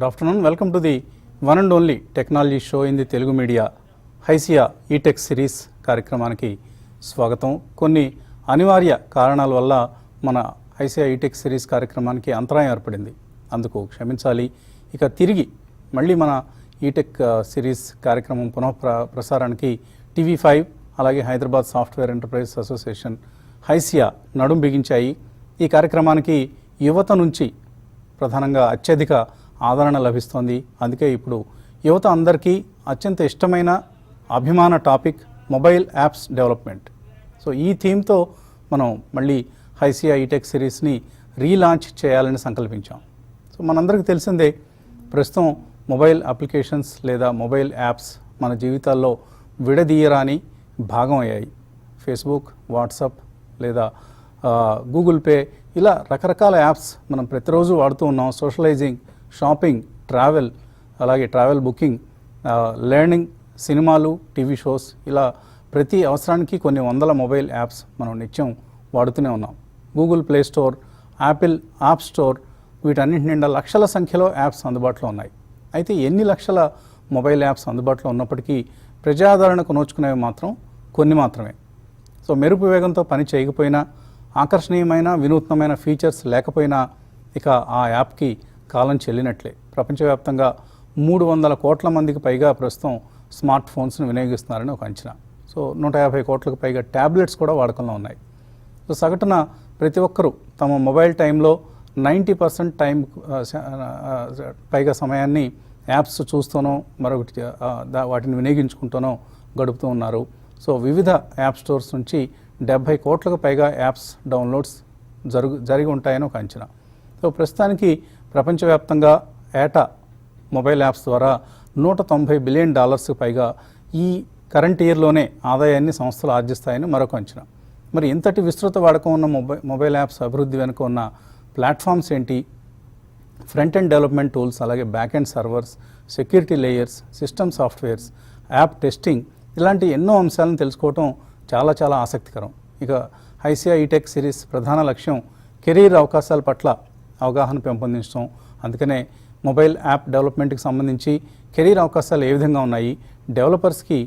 Good afternoon. Welcome to the one and only technology show in the Telugu media, HYSEA eTech series కార్యక్రమానికి స్వాగతం. కొన్ని అనివార్య కారణాల వల్ల మన హైసియా ఈటెక్ సిరీస్ కార్యక్రమానికి అంతరాయం ఏర్పడింది, అందుకు క్షమించాలి. ఇక తిరిగి మళ్ళీ మన ఈటెక్ సిరీస్ కార్యక్రమం ప్రసారానికి TV5 అలాగే Hyderabad software enterprise association HYSEA నడుం బిగించాయి. ఈ కార్యక్రమానికి యువత నుంచి ప్రధానంగా అత్యధిక ఆదరణ లభిస్తోంది. అందుకే ఇప్పుడు యువత అందరికీ అత్యంత ఇష్టమైన అభిమాన topic mobile apps development. So ఈ థీమ్తో మనం మళ్ళీ హైసియా ఈటెక్ సిరీస్ని రీలాంచ్ చేయాలని సంకల్పించాం. సో మనందరికీ తెలిసిందే, ప్రస్తుతం మొబైల్ అప్లికేషన్స్ లేదా మొబైల్ యాప్స్ మన జీవితాల్లో విడదీయరాని భాగం అయ్యాయి. ఫేస్బుక్, వాట్సాప్ లేదా గూగుల్ పే, ఇలా రకరకాల యాప్స్ మనం ప్రతిరోజు వాడుతూ ఉన్నాం. సోషలైజింగ్, షాపింగ్, ట్రావెల్, అలాగే ట్రావెల్ బుకింగ్, లెర్నింగ్, సినిమాలు, టీవీ షోస్, ఇలా ప్రతి అవసరానికి కొన్ని వందల మొబైల్ యాప్స్ మనం నిత్యం వాడుతూనే ఉన్నాం. Google play store, Apple app store, వీటన్నింటి నిండా లక్షల సంఖ్యలో యాప్స్ అందుబాటులో ఉన్నాయి. అయితే ఎన్ని లక్షల మొబైల్ యాప్స్ అందుబాటులో ఉన్నప్పటికీ ప్రజాదరణకు నోచుకునేవి మాత్రం కొన్ని మాత్రమే. సో మెరుపు వేగంతో పని చేయకపోయినా, ఆకర్షణీయమైన వినూత్నమైన ఫీచర్స్ లేకపోయినా ఇక ఆ యాప్కి కాలం చెల్లినట్లే. ప్రపంచవ్యాప్తంగా 300 కోట్ల మందికి పైగా ప్రస్తుతం స్మార్ట్ ఫోన్స్ను వినియోగిస్తున్నారని ఒక అంచనా. సో 150 కోట్లకు పైగా ట్యాబ్లెట్స్ కూడా వాడకంలో ఉన్నాయి. సో సగటున ప్రతి ఒక్కరూ తమ మొబైల్ టైంలో 90% టైం పైగా సమయాన్ని యాప్స్ చూస్తూనో మరొకటి వాటిని వినియోగించుకుంటూనో గడుపుతూ ఉన్నారు. సో వివిధ యాప్ స్టోర్స్ నుంచి 70 కోట్లకు పైగా యాప్స్ డౌన్లోడ్స్ జరిగి ఉంటాయని ఒక అంచనా. సో ప్రస్తుతానికి ప్రపంచవ్యాప్తంగా ఏటా మొబైల్ యాప్స్ ద్వారా $190 బిలియన్ పైగా ఈ కరెంట్ ఇయర్లోనే ఆదాయాన్ని సంస్థలు ఆర్జిస్తాయని మరొక అంచనా. మరి ఇంతటి విస్తృత వాడకం ఉన్న మొబైల్ యాప్స్ అభివృద్ధి వెనుక ఉన్న ప్లాట్ఫామ్స్ ఏంటి, ఫ్రంట్ ఎండ్ డెవలప్మెంట్ టూల్స్, అలాగే back end servers, security layers, system softwares, app testing, ఇలాంటి ఎన్నో అంశాలను తెలుసుకోవటం చాలా చాలా ఆసక్తికరం. ఇక హైసియా ఈటెక్ సిరీస్ ప్రధాన లక్ష్యం కెరీర్ అవకాశాల పట్ల అవగాహన పెంపొందించడం. అందుకనే మొబైల్ యాప్ డెవలప్మెంట్కి సంబంధించి కెరీర్ అవకాశాలు ఏ విధంగా ఉన్నాయి, డెవలపర్స్కి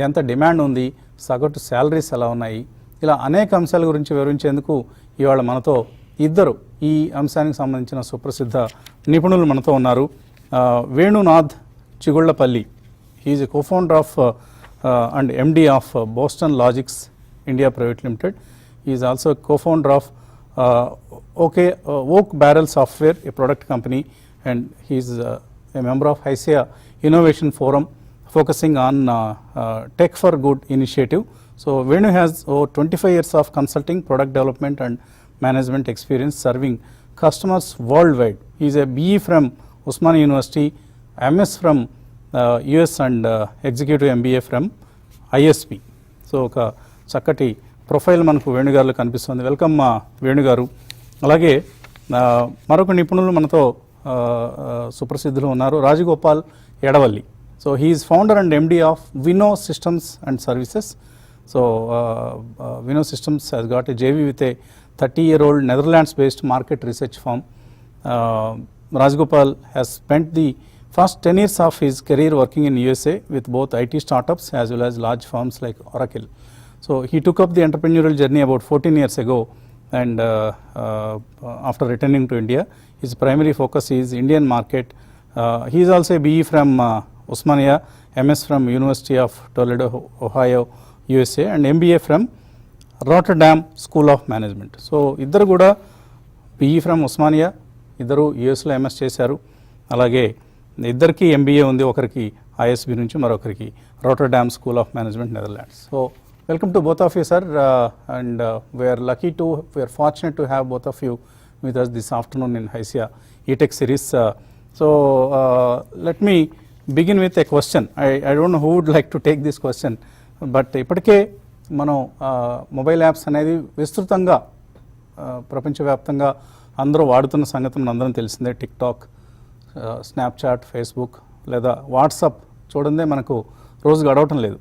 ఎంత డిమాండ్ ఉంది, సగటు శాలరీస్ ఎలా ఉన్నాయి, ఇలా అనేక అంశాల గురించి వివరించేందుకు ఇవాళ మనతో ఇద్దరు ఈ అంశానికి సంబంధించిన సుప్రసిద్ధ నిపుణులు మనతో ఉన్నారు. Venunath Chigullapalli, he is a cofounder of and MD of Boston Logics India Private Limited. He is also a co-founder of Oak Barrel Software, a product company, and he is a member of HISIA Innovation Forum focusing on Tech for Good initiative. So Venu has over 25 years of consulting, product development and management experience serving customers worldwide. He is a BE from Usmania University, MS from US and executive MBA from ISP. So ఒక చక్కటి profile మనకు వేణుగారులో కనిపిస్తుంది. Welcome వేణుగారు. అలాగే మరొక నిపుణులు మనతో సుప్రసిద్ధులు ఉన్నారు, Rajagopal Edavalli. So he's founder and MD of Vino systems and services. So Vino systems has got a JV with a 30-year-old Netherlands based market research firm. Rajgopal has spent the first 10 years of his career working in USA with both IT startups as well as large firms like Oracle. So he took up the entrepreneurial journey about 14 years ago, and after returning to India, his primary focus is Indian market. He is also a BE from Usmania, MS from University of Toledo, Ohio, USA, and MBA from Rotterdam School of Management. So iddaru kuda BE from Usmania, iddaru US lo MS చేశారు. అలాగే ఇద్దరికి MBA ఉంది, ఒకరికి ISB నుంచి, మరొకరికి Rotterdam school of management Netherlands. So welcome to both of you sir, and we're fortunate to have both of you with us this afternoon in HYSEA eTech series. So let me begin with a question. I don't know who would like to take this question, but ఇప్పటికే మనం mobile apps అనేది విస్తృతంగా ప్రపంచవ్యాప్తంగా అందరూ వాడుతున్న సంగతి మనందరం తెలిసిందే. టిక్టాక్, స్నాప్చాట్, ఫేస్బుక్ లేదా వాట్సాప్ చూడందే మనకు రోజు గడవటం లేదు.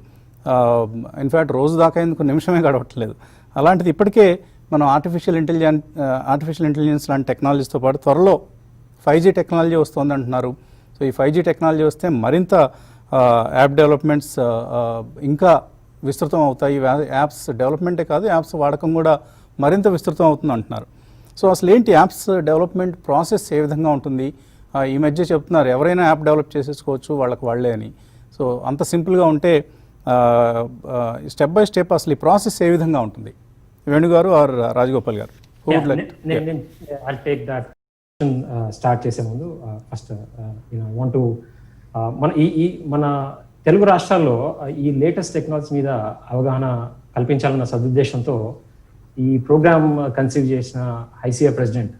ఇన్ఫ్యాక్ట్ రోజు దాకా ఎందుకు నిమిషమే గడవట్లేదు. అలాంటిది ఇప్పటికే మనం ఆర్టిఫిషియల్ ఇంటెలిజెన్స్ లాంటి టెక్నాలజీస్తో పాటు త్వరలో 5G టెక్నాలజీ వస్తుంది అంటున్నారు. సో ఈ 5G టెక్నాలజీ వస్తే మరింత యాప్ డెవలప్మెంట్స్ ఇంకా విస్తృతం అవుతాయి. యాప్స్ డెవలప్మెంటే కాదు, యాప్స్ వాడకం కూడా మరింత విస్తృతం అవుతుంది అంటున్నారు. సో అసలు ఏంటి యాప్స్ డెవలప్మెంట్ ప్రాసెస్ ఏ విధంగా ఉంటుంది? ఈ మధ్య చెప్తున్నారు ఎవరైనా యాప్ డెవలప్ చేసేసుకోవచ్చు వాళ్ళకి వాళ్ళే అని. సో అంత సింపుల్గా ఉంటే స్టెప్ బై స్టెప్ అసలు ఈ ప్రాసెస్ ఏ విధంగా ఉంటుంది? వేణుగారు ఆర్ రాజగోపాల్ గారు? I'll take that స్టార్ట్ చేసే ముందు ఫస్ట్ ఐ వాంట్ టు మన తెలుగు రాష్ట్రాల్లో ఈ లేటెస్ట్ టెక్నాలజీ మీద అవగాహన కల్పించాలన్న సదుద్దేశంతో ఈ ప్రోగ్రామ్ కన్సీవ్ చేసిన ఐసిఐ ప్రెసిడెంట్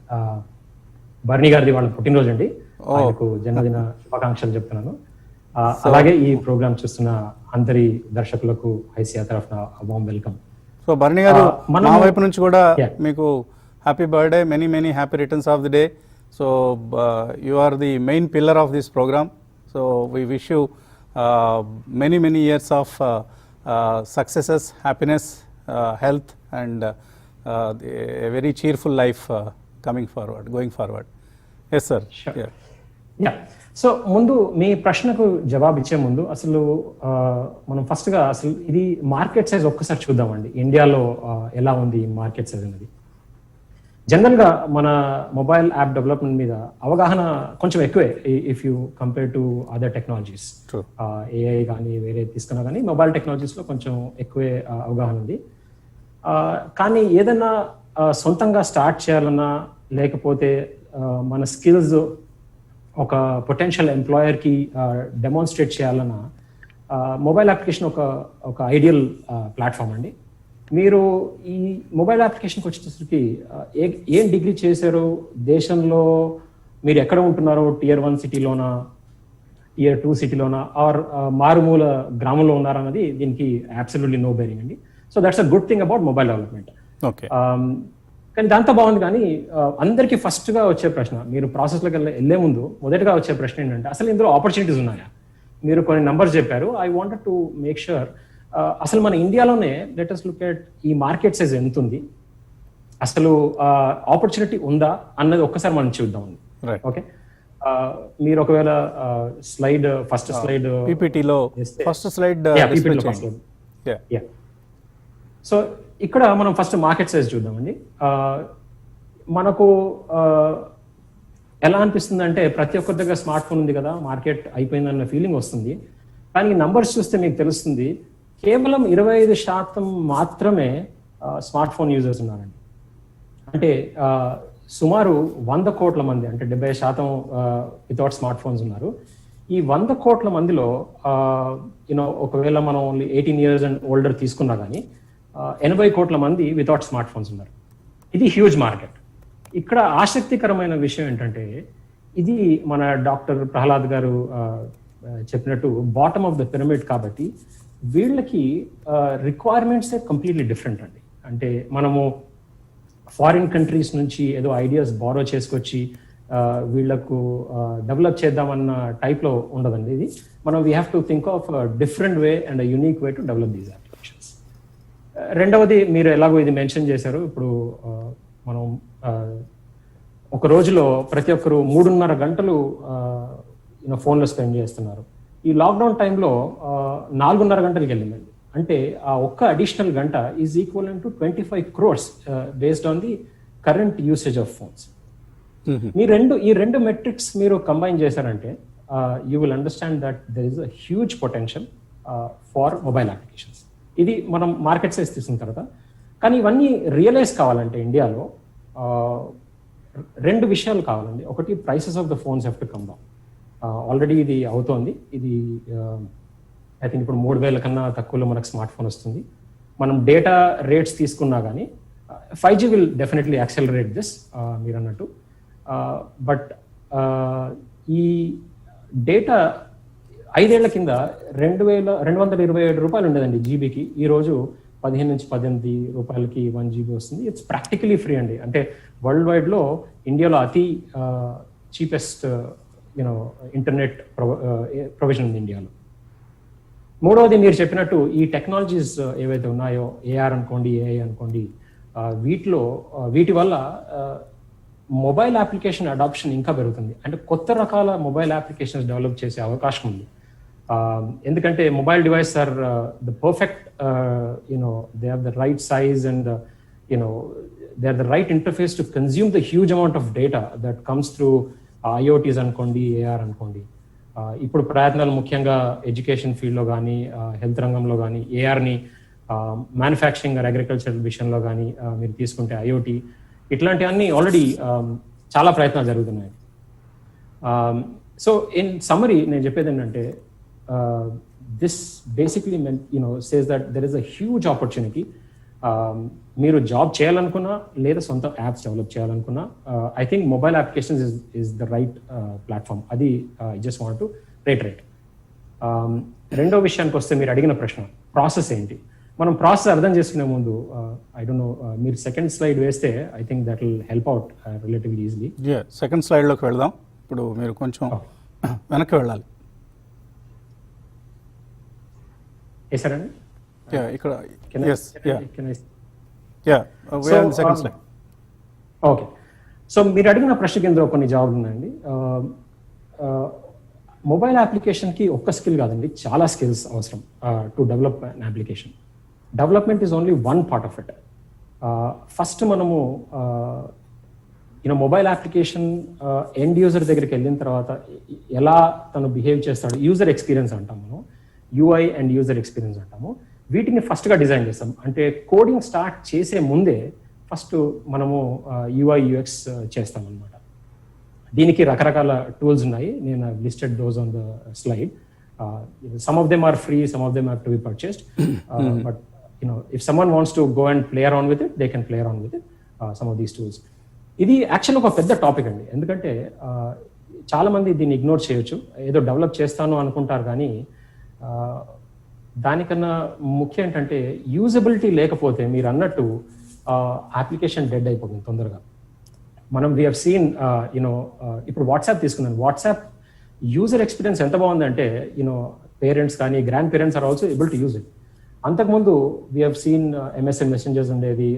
బర్నీ గారిది వాళ్ళ పుట్టినరోజు అండి. ఆయనకు జన్మదిన శుభాకాంక్షలు చెప్తున్నాను. అలాగే ఈ ప్రోగ్రామ్ చూస్తున్న అందరి దర్శకులకు ఐసిఐ తరఫున వామ్ వెల్కమ్. సో బర్నీ గారు, మా వైపు నుంచి కూడా మీకు happy birthday, many happy returns of the day. So you are the main pillar of this program. So we wish you many years of successes, happiness, health, and a very cheerful life going forward. Yes sir. Sure. Yeah. So ముందు మీ ప్రశ్నకు జవాబు ఇచ్చే ముందు అసలు మనం ఫస్ట్గా అసలు ఇది మార్కెట్ సైజ్ ఒక్కసారి చూద్దామండి. ఇండియాలో ఎలా ఉంది మార్కెట్ సైజ్ అనేది. జనరల్గా మన మొబైల్ యాప్ డెవలప్మెంట్ మీద అవగాహన కొంచెం ఎక్కువే if you compare to other technologies. AI కానీ వేరే తీసుకున్నా కానీ మొబైల్ టెక్నాలజీస్లో కొంచెం ఎక్కువే అవగాహన ఉంది. కానీ ఏదైనా సొంతంగా స్టార్ట్ చేయాలన్నా లేకపోతే మన స్కిల్స్ ఒక పొటెన్షియల్ ఎంప్లాయర్కి డెమాన్స్ట్రేట్ చేయాలన్నా మొబైల్ అప్లికేషన్ ఒక ఐడియల్ ప్లాట్ఫామ్ అండి. మీరు ఈ మొబైల్ అప్లికేషన్కి వచ్చేసరికి ఏం డిగ్రీ చేశారు, దేశంలో మీరు ఎక్కడ ఉంటున్నారో, Tier 1 సిటీలోనా, Tier 2 సిటీలోనా, ఆర్ మారుమూల గ్రామంలో ఉన్నారన్నది దీనికి అబ్సల్యూట్లీ నో బేరింగ్ అండి. So that's a good thing about mobile development. కానీ దాంతో బాగుంది. కానీ అందరికీ ఫస్ట్గా వచ్చే ప్రశ్న, మీరు ప్రాసెస్లోకి వెళ్ళే ముందు మొదటగా వచ్చే ప్రశ్న ఏంటంటే అసలు ఇందులో ఆపర్చునిటీస్ ఉన్నాయా? మీరు కొన్ని నంబర్స్ చెప్పారు. I wanted to make sure అసలు మన ఇండియాలోనే లెట్ us లుక్ ఎట్ ఈ మార్కెట్ సైజ్ ఎంత ఉంది, అసలు ఆపర్చునిటీ ఉందా అన్నది ఒక్కసారి మనం చూద్దాం. ఓకే, మీరు ఒకవేళ ఫస్ట్ స్లైడ్ పీపీటీలో ఫస్ట్ స్లైడ్. సో ఇక్కడ మనం ఫస్ట్ మార్కెట్ సైజ్ చూద్దామండి. మనకు ఎలా అనిపిస్తుంది అంటే ప్రతి ఒక్కరి దగ్గర స్మార్ట్ ఫోన్ ఉంది కదా, మార్కెట్ అయిపోయిందన్న ఫీలింగ్ వస్తుంది. కానీ నంబర్స్ చూస్తే మీకు తెలుస్తుంది కేవలం 25% మాత్రమే స్మార్ట్ ఫోన్ యూజర్స్ ఉన్నారండి. అంటే సుమారు 100 కోట్ల మంది, అంటే 70% వితౌట్ స్మార్ట్ ఫోన్స్ ఉన్నారు. ఈ 100 కోట్ల మందిలో ఒకవేళ మనం ఓన్లీ 18 years అండ్ ఓల్డర్ తీసుకున్నా కానీ 80 కోట్ల మంది వితౌట్ స్మార్ట్ ఫోన్స్ ఉన్నారు. ఇది హ్యూజ్ మార్కెట్. ఇక్కడ ఆసక్తికరమైన విషయం ఏంటంటే ఇది మన డాక్టర్ ప్రహ్లాద్ గారు చెప్పినట్టు బాటమ్ ఆఫ్ ద పిరమిడ్ కాబట్టి వీళ్ళకి రిక్వైర్మెంట్సే కంప్లీట్లీ డిఫరెంట్ అండి. అంటే మనము ఫారిన్ కంట్రీస్ నుంచి ఏదో ఐడియాస్ బారో చేసుకొచ్చి వీళ్లకు డెవలప్ చేద్దామన్న టైప్లో ఉండదండి ఇది. మనం we have to think of different way and unique way to develop these applications. రెండవది, మీరు ఎలాగో ఇది మెన్షన్ చేశారు, ఇప్పుడు మనం ఒక రోజులో ప్రతి ఒక్కరు 3.5 గంటలు ఫోన్లో స్పెండ్ చేస్తున్నారు. ఈ లాక్డౌన్ టైంలో 4.5 గంటలకి వెళ్ళిందండి. అంటే ఆ ఒక్క అడిషనల్ గంట is equivalent to 25 crores based on the current usage of phones. ఈ రెండు మెట్రిక్స్ మీరు కంబైన్ చేశారంటే you will understand that there is a huge potential for mobile applications. ఇది మనం మార్కెట్ సైజ్ తీసుకున్న తర్వాత. కానీ ఇవన్నీ రియలైజ్ కావాలంటే ఇండియాలో 2 విషయాలు కావాలండి. ఒకటి, prices of the phones have to come down. Already ఇది అవుతోంది. ఇది ఐ థింక్ ఇప్పుడు 3,000 కన్నా తక్కువలో మనకు స్మార్ట్ ఫోన్ వస్తుంది. మనం డేటా రేట్స్ తీసుకున్నా కానీ 5G will definitely accelerate this మీరు అన్నట్టు. బట్ ఈ డేటా 5 ఏళ్ల కింద 2,227 రూపాయలు ఉండేదండి జీబీకి. ఈరోజు 15 నుంచి 18 రూపాయలకి 1 GB వస్తుంది. ఇట్స్ ప్రాక్టికలీ ఫ్రీ అండి. అంటే వరల్డ్ వైడ్లో ఇండియాలో అతి చీపెస్ట్ ఇంటర్నెట్ ప్రొవిజన్ ఉంది ఇండియాలో. మూడవది, మీరు చెప్పినట్టు ఈ టెక్నాలజీస్ ఏవైతే ఉన్నాయో, ఏఆర్ అనుకోండి, ఏఐ అనుకోండి, వీటి వల్ల మొబైల్ అప్లికేషన్ అడాప్షన్ ఇంకా పెరుగుతుంది. అంటే కొత్త రకాల మొబైల్ అప్లికేషన్స్ డెవలప్ చేసే అవకాశం ఉంది. ఎందుకంటే mobile device are the perfect they are the right size and they are the right interface to consume the huge amount of data that comes through IoTs అనుకోండి, ఏఆర్ అనుకోండి. ఇప్పుడు ప్రయత్నాలు ముఖ్యంగా education ఫీల్డ్లో కానీ, హెల్త్ రంగంలో కానీ ఏఆర్ని మ్యానుఫ్యాక్చరింగ్ ఆర్ అగ్రికల్చర్ విషయంలో కానీ మీరు తీసుకుంటే ఐఓటీ, ఇట్లాంటివన్నీ ఆల్రెడీ చాలా ప్రయత్నాలు జరుగుతున్నాయి. సో ఇన్ సమ్మరీ నేను చెప్పేది ఏంటంటే, this basically says that there is a huge opportunity. మీరు జాబ్ చేయాలనుకున్నా లేదా సొంత యాప్స్ డెవలప్ చేయాలనుకున్నా, I think mobile applications is the right platform. అది I just want to rate. రెండో విషయానికి వస్తే, మీరు అడిగిన ప్రశ్న ప్రాసెస్ ఏంటి, మనం ప్రాసెస్ అర్థం చేసుకునే ముందు ఐ డోంట్ నో, మీరు సెకండ్ స్లైడ్ వేస్తే I think that will help out relatively easily. Second స్లైడ్లోకి వెళ్దాం. ఇప్పుడు మీరు కొంచెం వెనక్కి వెళ్ళాలి. వేసారండి ఇక్కడ సెకండ్ స్లైడ్. ఓకే, సో మీరు అడిగిన ప్రశ్న కింద కొన్ని జవాబులు ఉన్నాయండి. మొబైల్ అప్లికేషన్కి ఒక్క స్కిల్ కాదండి, చాలా స్కిల్స్ అవసరం to develop an application. Development is only one part of it. First మనము మొబైల్ అప్లికేషన్ ఎండ్ యూజర్ దగ్గరికి వెళ్ళిన తర్వాత ఎలా తను బిహేవ్ చేస్తాడు, యూజర్ ఎక్స్పీరియన్స్ అంటాం మనం, యూఐ అండ్ యూజర్ ఎక్స్పీరియన్స్ అంటాము. వీటిని ఫస్ట్గా డిజైన్ చేస్తాం. అంటే కోడింగ్ స్టార్ట్ చేసే ముందే ఫస్ట్ మనము యూఐ యూఎక్స్ చేస్తాం అనమాట. దీనికి రకరకాల టూల్స్ ఉన్నాయి. నేను listed those on the slide. Some of them are free, some of them have to be purchased. But if someone wants to go and play around with it, they can play around with it, some of these tools. ఇది actual ఒక పెద్ద topic అండి. ఎందుకంటే చాలా మంది దీన్ని ignore చేయొచ్చు, ఏదో డెవలప్ చేస్తాను అనుకుంటారు. కానీ దానికన్నా ముఖ్యం ఏంటంటే, యూజబిలిటీ లేకపోతే మీరు అన్నట్టు అప్లికేషన్ డెడ్ అయిపోతుంది తొందరగా. మనం వీ హ్యావ్ సీన్ ఇప్పుడు వాట్సాప్ తీసుకున్నాను. వాట్సాప్ యూజర్ ఎక్స్పీరియన్స్ ఎంత బాగుందంటే, పేరెంట్స్ కానీ grand parents are also able to use it. అంతకుముందు we have seen MSN messengers ఉండేది,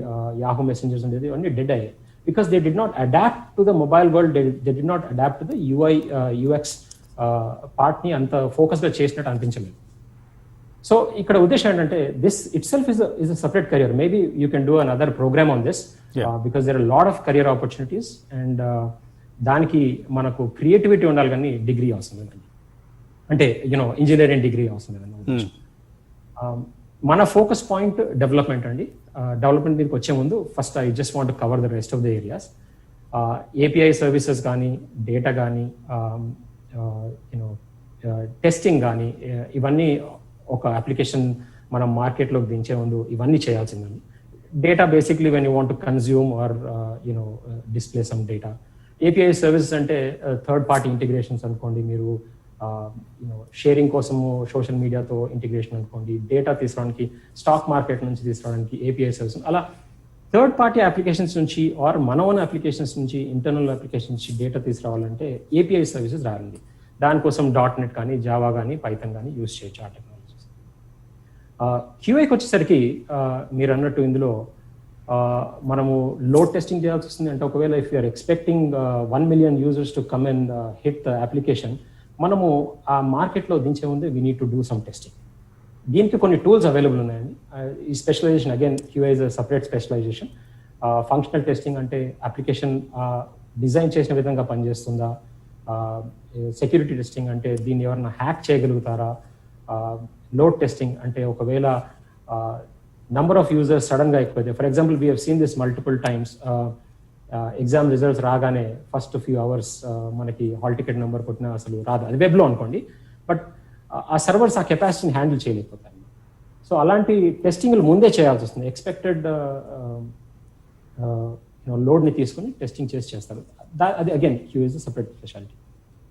యాహూ మెసెంజర్స్ ఉండేది, అన్నీ డెడ్ అయ్యాయి. Because they did not adapt to the mobile world, they did not adapt to the UI UX పార్ట్ని అంత ఫోకస్గా చేసినట్టు అనిపించలేదు. సో ఇక్కడ ఉద్దేశం ఏంటంటే, this itself is a separate career. Maybe you can do an other program on this, because there are lot of career opportunities. And దానికి మనకు క్రియేటివిటీ ఉండాలి, కానీ డిగ్రీ అవసరం లేదండి. అంటే ఇంజనీరింగ్ డిగ్రీ అవసరం లేదండి. మన ఫోకస్ పాయింట్ డెవలప్మెంట్ అండి. డెవలప్మెంట్ మీదకి వచ్చే ముందు first I just want cover the rest of the areas. API services కానీ, డేటా కానీ, టెస్టింగ్ కానీ, ఇవన్నీ ఒక అప్లికేషన్ మనం మార్కెట్లోకి దించే ముందు ఇవన్నీ చేయాల్సిందండి. Data basically when you want to consume or display some data. API services అంటే థర్డ్ పార్టీ ఇంటిగ్రేషన్స్ అనుకోండి, మీరు షేరింగ్ కోసము సోషల్ మీడియాతో ఇంటిగ్రేషన్ అనుకోండి, డేటా తీసుకురావడానికి, స్టాక్ మార్కెట్ నుంచి తీసుకురావడానికి ఏపీఐ సర్వీస్. అలా థర్డ్ పార్టీ అప్లికేషన్స్ నుంచి ఆర్ మన ఓన్ అప్లికేషన్స్ నుంచి, ఇంటర్నల్ అప్లికేషన్స్ నుంచి డేటా తీసుకురావాలంటే ఏపీఐ సర్వీసెస్ రాయండి. దానికోసం .NET కానీ, జావా కానీ, పైథాన్ కానీ యూజ్ చేయొచ్చు ఆ టెక్నాలజీస్. క్యూఐకి వచ్చేసరికి మీరు అన్నట్టు ఇందులో మనము లోడ్ టెస్టింగ్ చేయాల్సి వస్తుంది. అంటే ఒకవేళ if you're expecting 1 million users to come and hit the application, మనము ఆ మార్కెట్లో దించే ముందే we need to do some testing. దీనికి కొన్ని టూల్స్ అవైలబుల్ ఉన్నాయండి. ఈ specialization again QA is a separate specialization. Functional testing అంటే అప్లికేషన్ డిజైన్ చేసిన విధంగా పనిచేస్తుందా, సెక్యూరిటీ టెస్టింగ్ అంటే దీన్ని ఎవరైనా హ్యాక్ చేయగలుగుతారా, లోడ్ టెస్టింగ్ అంటే ఒకవేళ నంబర్ ఆఫ్ యూజర్స్ సడన్గా ఎక్కువైతే, for example we have seen this multiple times. Exam results రాగానే ఫస్ట్ ఫ్యూ అవర్స్ మనకి హాల్ టికెట్ నెంబర్ కొట్టినా అసలు రాదు, అది వెబ్లో అనుకోండి. బట్ ఆ సర్వర్స్ ఆ కెపాసిటీని హ్యాండిల్ చేయలేకపోతాయి. సో అలాంటి టెస్టింగ్లు ముందే చేయాల్సి వస్తుంది. ఎక్స్పెక్టెడ్ లోడ్ని తీసుకుని టెస్టింగ్ చేస్తారు. అది again Q is separate speciality.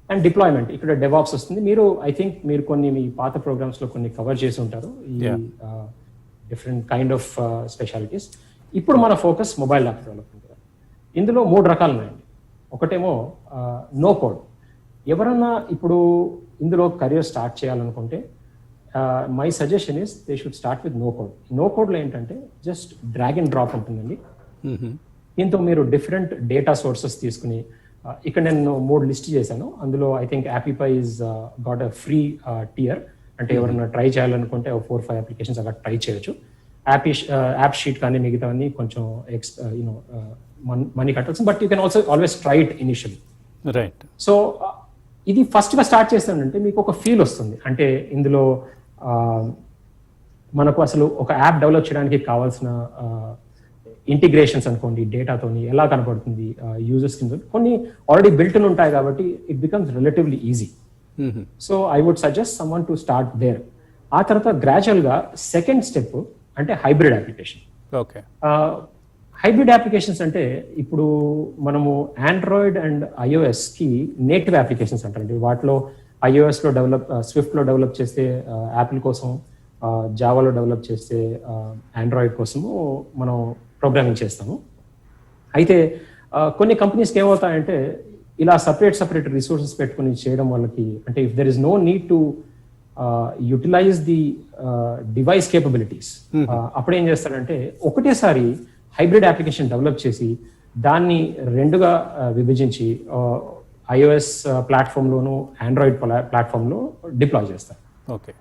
And deployment, ఇక్కడ డెవాప్స్ వస్తుంది. మీరు ఐ థింక్ మీరు కొన్ని మీ పాత ప్రోగ్రామ్స్లో కొన్ని కవర్ చేసి ఉంటారు ఈ డిఫరెంట్ కైండ్ ఆఫ్ స్పెషాలిటీస్. ఇప్పుడు మన ఫోకస్ మొబైల్ యాప్ డెవలప్మెంట్. ఇందులో 3 రకాలు ఉన్నాయండి. ఒకటేమో నో కోడ్. ఎవరన్నా ఇప్పుడు ఇందులో కెరియర్ స్టార్ట్ చేయాలనుకుంటే my suggestion is they should start with no code. No కోడ్లో ఏంటంటే జస్ట్ డ్రాగ్ అండ్ డ్రాప్ ఉంటుందండి. దీంతో మీరు డిఫరెంట్ డేటా సోర్సెస్ తీసుకుని ఇక్కడ నేను 3 లిస్ట్ చేశాను. అందులో I think Appy Pie is got a free tier, అంటే ఎవరైనా ట్రై చేయాలనుకుంటే 4-5 అప్లికేషన్స్ అలా ట్రై చేయొచ్చు. యాప్ షీట్ కానీ మిగతావన్నీ కొంచెం మనీ కట్టాల్సి, but you can also always try it initially. Right. So ఇది ఫస్ట్గా స్టార్ట్ చేస్తానంటే మీకు ఒక ఫీల్ వస్తుంది. అంటే ఇందులో మనకు అసలు ఒక యాప్ డెవలప్ చేయడానికి కావాల్సిన ఇంటిగ్రేషన్స్ అనుకోండి, డేటాతోని ఎలా కనపడుతుంది, యూజర్స్ కింద కొన్ని ఆల్రెడీ బిల్ట్ ఉంటాయి కాబట్టి it becomes relatively easy. So I would suggest someone to start there. ఆ తర్వాత గ్రాడ్యువల్గా సెకండ్ స్టెప్ అంటే hybrid application. Okay. Hybrid applications అంటే ఇప్పుడు మనము ఆండ్రాయిడ్ అండ్ ఐఓఎస్ కి నేటివ్ అప్లికేషన్స్ అంటారండి. వాటిలో ఐఓఎస్ లో స్విఫ్ట్ లో డెవలప్ చేస్తే యాపిల్ కోసం, జావాలో డెవలప్ చేస్తే ఆండ్రాయిడ్ కోసము మనం ప్రోగ్రామింగ్ చేస్తాము. అయితే కొన్ని కంపెనీస్కి ఏమవుతాయంటే ఇలా సపరేట్ రిసోర్సెస్ పెట్టుకుని చేయడం వాళ్ళకి, అంటే if there is no need to utilize the device capabilities, అప్పుడు ఏం చేస్తారంటే ఒకటేసారి హైబ్రిడ్ అప్లికేషన్ డెవలప్ చేసి దాన్ని రెండుగా విభజించి ఐఓఎస్ ప్లాట్ఫామ్లోను ఆండ్రాయిడ్ ప్లాట్ఫామ్లో డిప్లాయ్ చేస్తారు. ఓకే.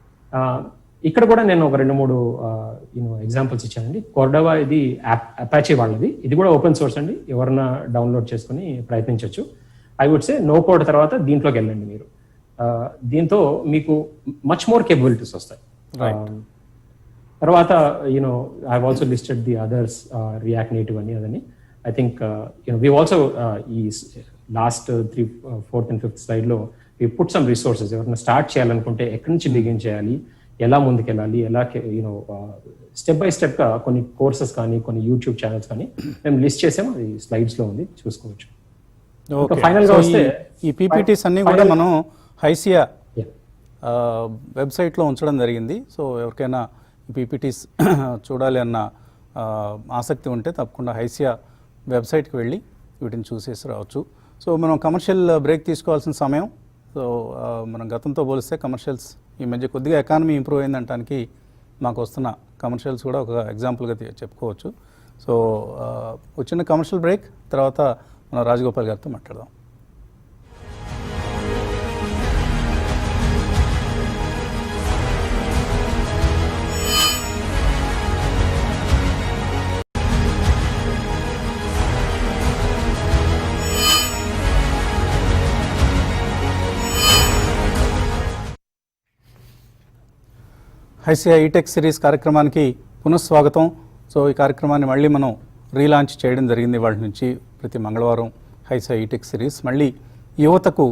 ఇక్కడ కూడా నేను ఒక 2-3 ఎగ్జాంపుల్స్ ఇచ్చానండి. కోర్డోవా ఇది అపాచీ వాళ్ళది, ఇది కూడా ఓపెన్ సోర్స్ అండి, ఎవరన్నా డౌన్లోడ్ చేసుకుని ప్రయత్నించవచ్చు. I would say no code తర్వాత దీంట్లోకి వెళ్ళండి మీరు. దీంతో మీకు మచ్ మోర్ కేపబిలిటీస్ వస్తాయి. తర్వాత I also listed the others, react native అని అదని. ఐ థింక్ వీ ఆల్సో ఈ లాస్ట్ 3, 4th and 5th స్లైడ్లో వీ పుట్ సమ్ రిసోర్సెస్. ఎవరైనా స్టార్ట్ చేయాలనుకుంటే ఎక్కడి నుంచి బిగిన్ చేయాలి, ఎలా ముందుకెళ్ళాలి, ఎలా స్టెప్ బై స్టెప్ గా కొన్ని కోర్సెస్ కానీ కొన్ని యూట్యూబ్ ఛానల్స్ కానీ మేము లిస్ట్ చేసాము. అది స్లైడ్స్ లో ఉంది, చూసుకోవచ్చు. ఫైనల్ గా వస్తే ఈ పీపీటీస్ అన్ని కూడా మనం హైసియా వెబ్సైట్లో ఉంచడం జరిగింది. సో ఎవరికైనా ఈ పీపీటీస్ చూడాలి అన్న ఆసక్తి ఉంటే తప్పకుండా హైసియా వెబ్సైట్కి వెళ్ళి వీటిని చూసేసి రావచ్చు. సో మనం కమర్షియల్ బ్రేక్ తీసుకోవాల్సిన సమయం. సో మనం గతంతో పోలిస్తే కమర్షియల్స్ ఈ మధ్య కొద్దిగా ఎకానమీ ఇంప్రూవ్ అయిందనడానికి మాకు వస్తున్న కమర్షియల్స్ కూడా ఒక ఎగ్జాంపుల్గా చెప్పుకోవచ్చు. సో వచ్చిన కమర్షియల్ బ్రేక్ తర్వాత మన రాజగోపాల్ గారితో మాట్లాడదాం. హైసియా ఈటెక్ సిరీస్ కార్యక్రమానికి పునఃస్వాగతం. సో ఈ కార్యక్రమాన్ని మళ్ళీ మనం రీలాంచ్ చేయడం జరిగింది. వాటి నుంచి ప్రతి మంగళవారం హైసియా ఈటెక్ సిరీస్ మళ్ళీ యువతకు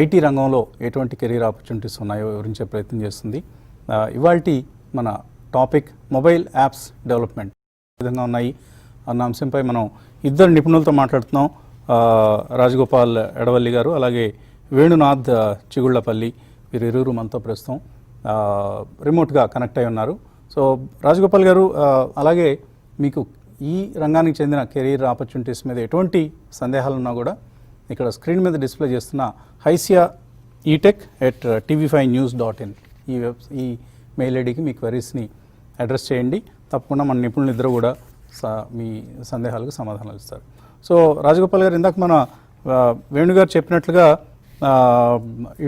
ఐటీ రంగంలో ఎటువంటి కెరీర్ ఆపర్చునిటీస్ ఉన్నాయో వివరించే ప్రయత్నం చేస్తుంది. ఇవాల్టి మన టాపిక్ మొబైల్ యాప్స్ డెవలప్మెంట్ ఏ విధంగా ఉన్నాయి అన్న అంశంపై మనం ఇద్దరు నిపుణులతో మాట్లాడుతున్నాం. రాజగోపాల్ ఎడవల్లి గారు, అలాగే వేణునాథ్ చిగుళ్లపల్లి, వీరిరువురు మనతో ప్రస్తుతం రిమోట్గా కనెక్ట్ అయి ఉన్నారు. సో రాజగోపాల్ గారు, అలాగే మీకు ఈ రంగానికి చెందిన కెరీర్ ఆపర్చునిటీస్ మీద ఎటువంటి సందేహాలున్నా కూడా ఇక్కడ స్క్రీన్ మీద డిస్ప్లే చేస్తున్న హైసియా ఈటెక్ @tv5news.in ఈ మెయిల్ ఐడికి మీ క్వరీస్ని అడ్రస్ చేయండి. తప్పకుండా మన నిపుణులు ఇద్దరు కూడా మీ సందేహాలకు సమాధానాలు ఇస్తారు. సో రాజగోపాల్ గారు, ఇందాక మన వేణుగారు చెప్పినట్లుగా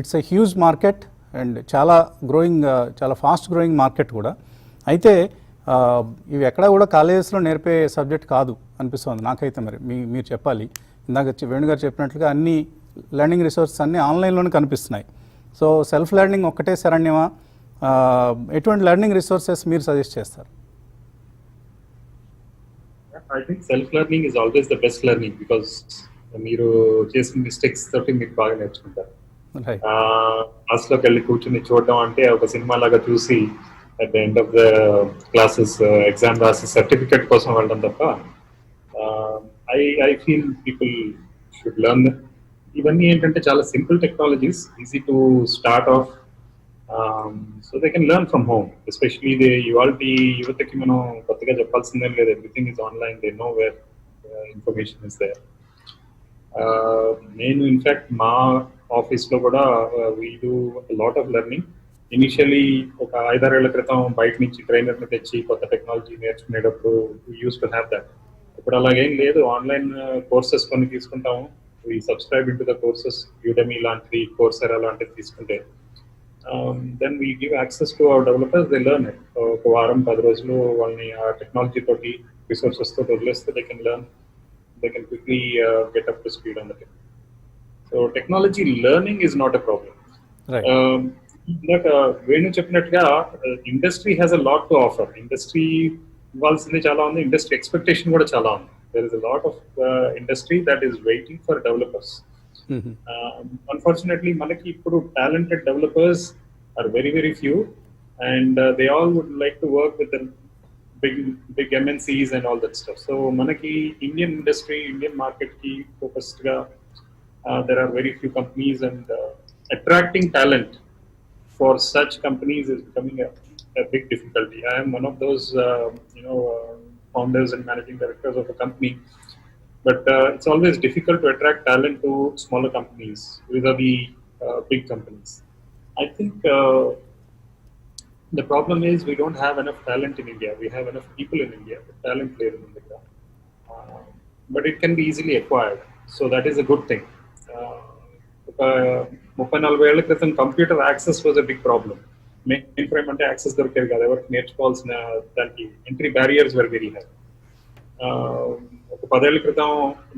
it's a huge market and చాలా ఫాస్ట్ గ్రోయింగ్ మార్కెట్ కూడా. అయితే ఇవి ఎక్కడా కూడా కాలేజెస్లో నేర్పే సబ్జెక్ట్ కాదు అనిపిస్తుంది నాకైతే. మరి మీరు చెప్పాలి. ఇందాక వేణుగారు చెప్పినట్లుగా అన్ని లెర్నింగ్ రిసోర్సెస్ అన్నీ ఆన్లైన్లోనే కనిపిస్తున్నాయి. సో సెల్ఫ్ లెర్నింగ్ ఒక్కటే శరణ్యమా? ఎటువంటి లెర్నింగ్ రిసోర్సెస్ మీరు సజెస్ట్ చేస్తారు? I think self-learning is always the best learning because మీరు చేసిన మిస్టేక్స్ తోటి మీరు బాగా నేర్చుకుంటారు. క్లాస్లోకి వెళ్ళి కూర్చుని చూడడం అంటే ఒక సినిమా లాగా చూసి at the end of the classes exam రాసి సర్టిఫికెట్ కోసం వెళ్ళడం తప్ప I feel people should learn. ఇవన్నీ ఏంటంటే చాలా simple technologies, easy to start off, so they can learn from home. Especially ఇవాళ యువతకి మనం కొత్తగా చెప్పాల్సిందేం లేదు. Everything is online, they know where information is there. నేను ఇన్ఫ్యాక్ట్ మా ఆఫీస్లో కూడా we do lot of learning. Initially ఒక 5-6 ఏళ్ల క్రితం బయట నుంచి ట్రైనర్ని తెచ్చి కొత్త టెక్నాలజీ నేర్చుకునేటప్పుడు we use to have that. ఇప్పుడు అలాగేం లేదు, ఆన్లైన్ కోర్సెస్ కొన్ని తీసుకుంటాము, we subscribe in to the courses, Udemy లాంటివి, కోర్సెరా లాంటివి తీసుకుంటే then we give access to our developers, they learn it. ఒక వారం 10 రోజులు వాళ్ళని ఆ టెక్నాలజీ తోటి, రిసోర్సెస్ తోటి వదిలేస్తే they can learn, they can quickly get up to speed on the tech. So technology learning is not a problem. Right. ఇందాక వేణు చెప్పినట్టుగా industry has a lot to offer. Industry ఇవ్వాల్సింది చాలా ఉంది, ఇండస్ట్రీ ఎక్స్పెక్టేషన్ కూడా చాలా ఉంది. There is a lot of industry that is waiting for developers. Unfortunately మనకి ఇప్పుడు talented developers are very very few, and they all would like to work with big MNCs and all that stuff. So మనకి Indian industry, Indian market కి focused గా there are very few companies, and attracting talent for such companies is becoming a big difficulty. I am one of those founders and managing directors of a company, but it's always difficult to attract talent to smaller companies vis-a-vis big companies. I think the problem is we don't have enough talent in India. We have enough people in India, but talent there in India. But it can be easily acquired, so that is a good thing. 30-40 ఏళ్ల క్రితం computer access was a big problem. Mainframe అంటే access దొరికేది కాదు, ఎవరికి నేర్చుకోవాల్సిన దానికి entry barriers were very high. ఒక 10 ఏళ్ల క్రితం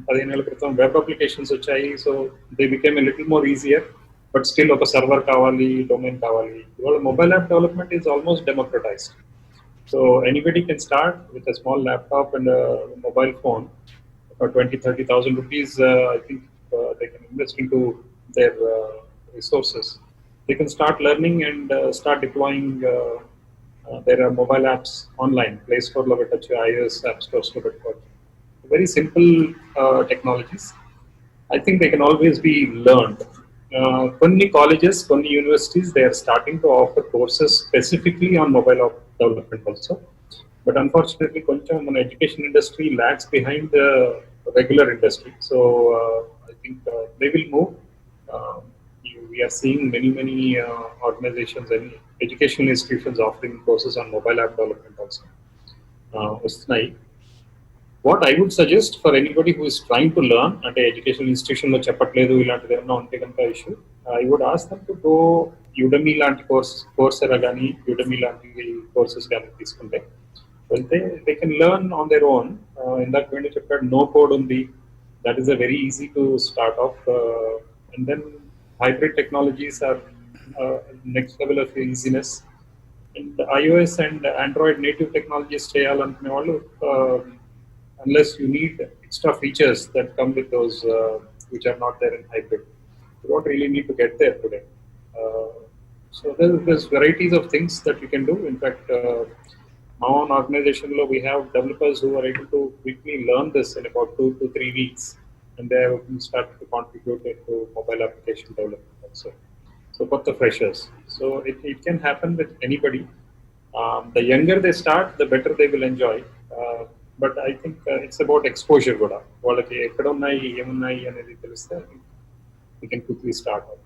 15 ఏళ్ల క్రితం వెబ్ అప్లికేషన్స్ వచ్చాయి, so they became a little more easier, but still ఒక సర్వర్ కావాలి, డొమైన్ కావాలి. ఇవాళ mobile app development is almost democratized. So anybody can start with a small laptop and mobile phone for 20,000-30,000 rupees. I think they can invest into their resources. They can start learning and start deploying their mobile apps online. Play Store lo pettochu, iOS app stores lo pettochu. Very simple technologies. I think they can always be learned. Konni colleges, konni universities, they are starting to offer courses specifically on mobile app development also. But unfortunately, koncham mana education industry lags behind the regular industry. So I think they will move. We are seeing many organizations and educational institutions offering courses on mobile app development also. What I would suggest for anybody who is trying to learn at an educational institution lo cheppatledu ilanti edana unte ganaka issue, I would ask them to go Udemy lanti coursera gaani, Udemy lanti courses gaani తీసుకుంటే వెళ్తే they can learn on their own. ఇందాక when you చెప్పాడు no code ఉంది, that is a very easy to start off, and then hybrid technologies are next level of easiness. And iOS and Android native technologies చేయాలనుకునే వాళ్ళు, unless you need extra features that come with those which are not there in hybrid, you don't really need to get there today. So there's varieties of things that you can do. In fact, our own organization lo we have developers who are able to quickly learn this in about 2 to 3 weeks, and they have started to contribute into mobile application development also. So for the freshers, so it can happen with anybody. The younger they start, the better they will enjoy. But I think it's about exposure kuda. Vallaki ekkada unnayi em unnayi anedi teliste we can quickly start out.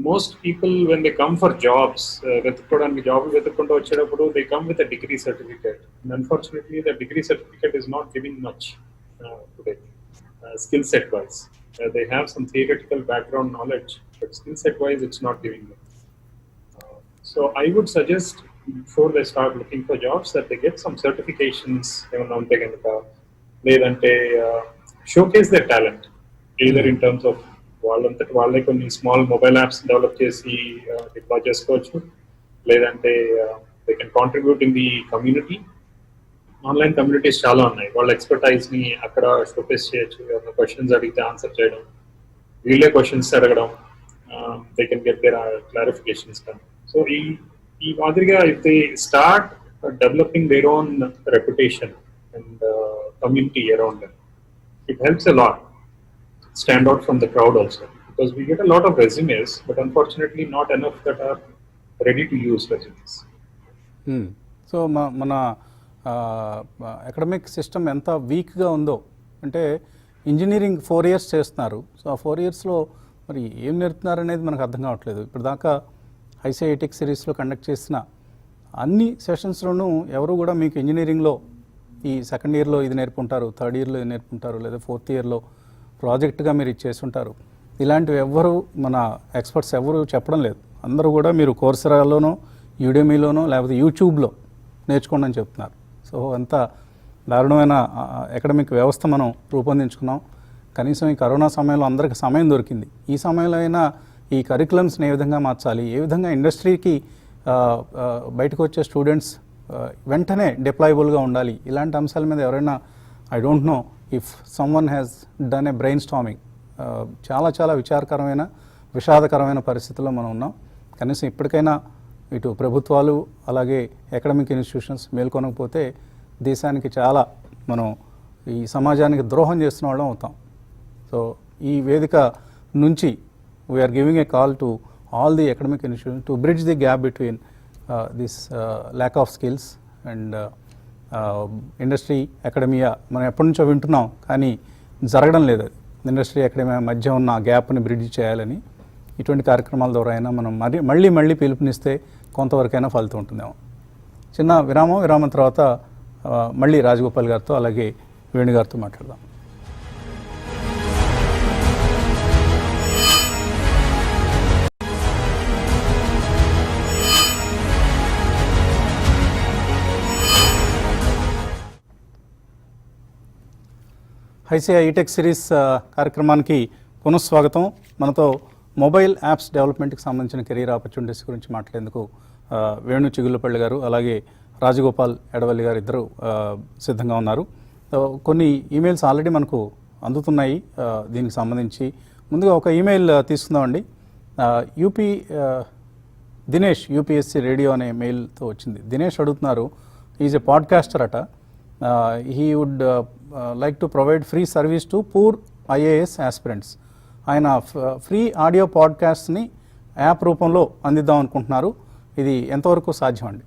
Most people when they come for jobs, వెతుక్కోవడానికి job వెతుక్కుంటూ వచ్చేటప్పుడు they come with a degree certificate, and unfortunately the degree certificate is not giving much today, skill set wise. They have some theoretical background knowledge, but skill set wise it's not giving them. So I would suggest before they start looking for jobs that they get some certifications ఏమన్నా ఉంటే కనుక, లేదంటే showcase their talent either in terms of వాళ్ళంతటి వాళ్ళే కొన్ని small mobile apps develop చేసి deploy చేసుకోవచ్చు, లేదంటే they can contribute in the community. Online communities చాలా ఉన్నాయి, వాళ్ళ ఎక్స్పర్టైజ్ ని అక్కడ షోకేస్ చేయొచ్చు. క్వశ్చన్స్ అడిగితే ఆన్సర్ చేయడం, వీళ్ళే క్వశ్చన్స్ అడగడం, they can get their clarifications. So ఈ మాదిరిగా if they start developing their own reputation and community around them, it helps a lot stand out from the crowd also, because we get a lot of resumes, but unfortunately not enough that are ready to use resumes. So మన academic system ఎంత వీక్గా ఉందో అంటే, engineering 4 years చేస్తున్నారు, so ఆ 4 yearsలో మరి ఏం నేర్పుతున్నారు అనేది మనకు అర్థం కావట్లేదు. ఇప్పుడు దాకా ఐసీఐ ఈటెక్ సిరీస్లో కండక్ట్ చేసిన అన్ని సెషన్స్లోనూ ఎవరు కూడా మీకు ఇంజనీరింగ్లో ఈ సెకండ్ ఇయర్లో ఇది నేర్పుంటారు, థర్డ్ ఇయర్లో ఇది నేర్పుంటారు, లేదా ఫోర్త్ ఇయర్లో ప్రాజెక్ట్గా మీరు ఇచ్చేస్తుంటారు. ఇలాంటివి ఎవ్వరు మన ఎక్స్పర్ట్స్ ఎవరు చెప్పడం లేదు. అందరూ కూడా మీరు కోర్సెరాలోనో, యూడెమీలోనో లేకపోతే యూట్యూబ్లో నేర్చుకోండి అని చెప్తున్నారు. సో అంత దారుణమైన అకాడమిక్ వ్యవస్థ మనం రూపొందించుకున్నాం. కనీసం ఈ కరోనా సమయంలో అందరికి సమయం దొరికింది. ఈ సమయంలో అయినా ఈ కరికులమ్స్ని ఏ విధంగా మార్చాలి, ఏ విధంగా ఇండస్ట్రీకి బయటకు వచ్చే స్టూడెంట్స్ వెంటనే డిప్లాయబుల్గా ఉండాలి, ఇలాంటి అంశాల మీద ఎవరైనా I don't no if someone has done a brain storming. చాలా చాలా విషాదకరమైన పరిస్థితుల్లో మనం ఉన్నాం. కనీసం ఇప్పటికైనా ఇటు ప్రభుత్వాలు అలాగే అకాడమిక్ ఇన్స్టిట్యూషన్స్ మేల్కొనకపోతే దేశానికి చాలా మనం ఈ సమాజానికి ద్రోహం చేస్తున్న వాళ్ళం అవుతాం. సో ఈ వేదిక నుంచి we're giving a call to all the academic institution to bridge the gap between this lack of skills and industry academia. మనం ఎప్పటి నుంచో వింటున్నాం కానీ జరగడం లేదు. అది ఇండస్ట్రీ అకాడమియా మధ్య ఉన్న గ్యాప్ని బ్రిడ్జ్ చేయాలని ఇటువంటి కార్యక్రమాల ద్వారా అయినా మనం మళ్ళీ పిలుపునిస్తే కొంతవరకైనా ఫలితం ఉంటుందేమో. చిన్న విరామం తర్వాత మళ్ళీ రాజగోపాల్ గారితో అలాగే వేణుగారితో మాట్లాడదాం. ఐసిఐ ఈటెక్ సిరీస్ కార్యక్రమానికి పునఃస్వాగతం. మనతో మొబైల్ యాప్స్ డెవలప్మెంట్కి సంబంధించిన కెరీర్ ఆపర్చునిటీస్ గురించి మాట్లాడేందుకు వేణు చిగుళ్ళపల్లి గారు అలాగే రాజగోపాల్ ఎడవల్లి గారు ఇద్దరు సిద్ధంగా ఉన్నారు. కొన్ని ఈమెయిల్స్ ఆల్రెడీ మనకు అందుతున్నాయి దీనికి సంబంధించి. ముందుగా ఒక ఈమెయిల్ తీసుకుందామండి. దినేష్ యూపీఎస్సీ రేడియో అనే మెయిల్తో వచ్చింది. దినేష్ అడుగుతున్నారు, ఈజ్ ఎ పాడ్కాస్టర్ అట. He would like to provide free service to poor IAS aspirants. ఆయన ఫ్రీ ఆడియో పాడ్కాస్ట్ని యాప్ రూపంలో అందిద్దాం అనుకుంటున్నారు. ఇది ఎంతవరకు సాధ్యం అండి?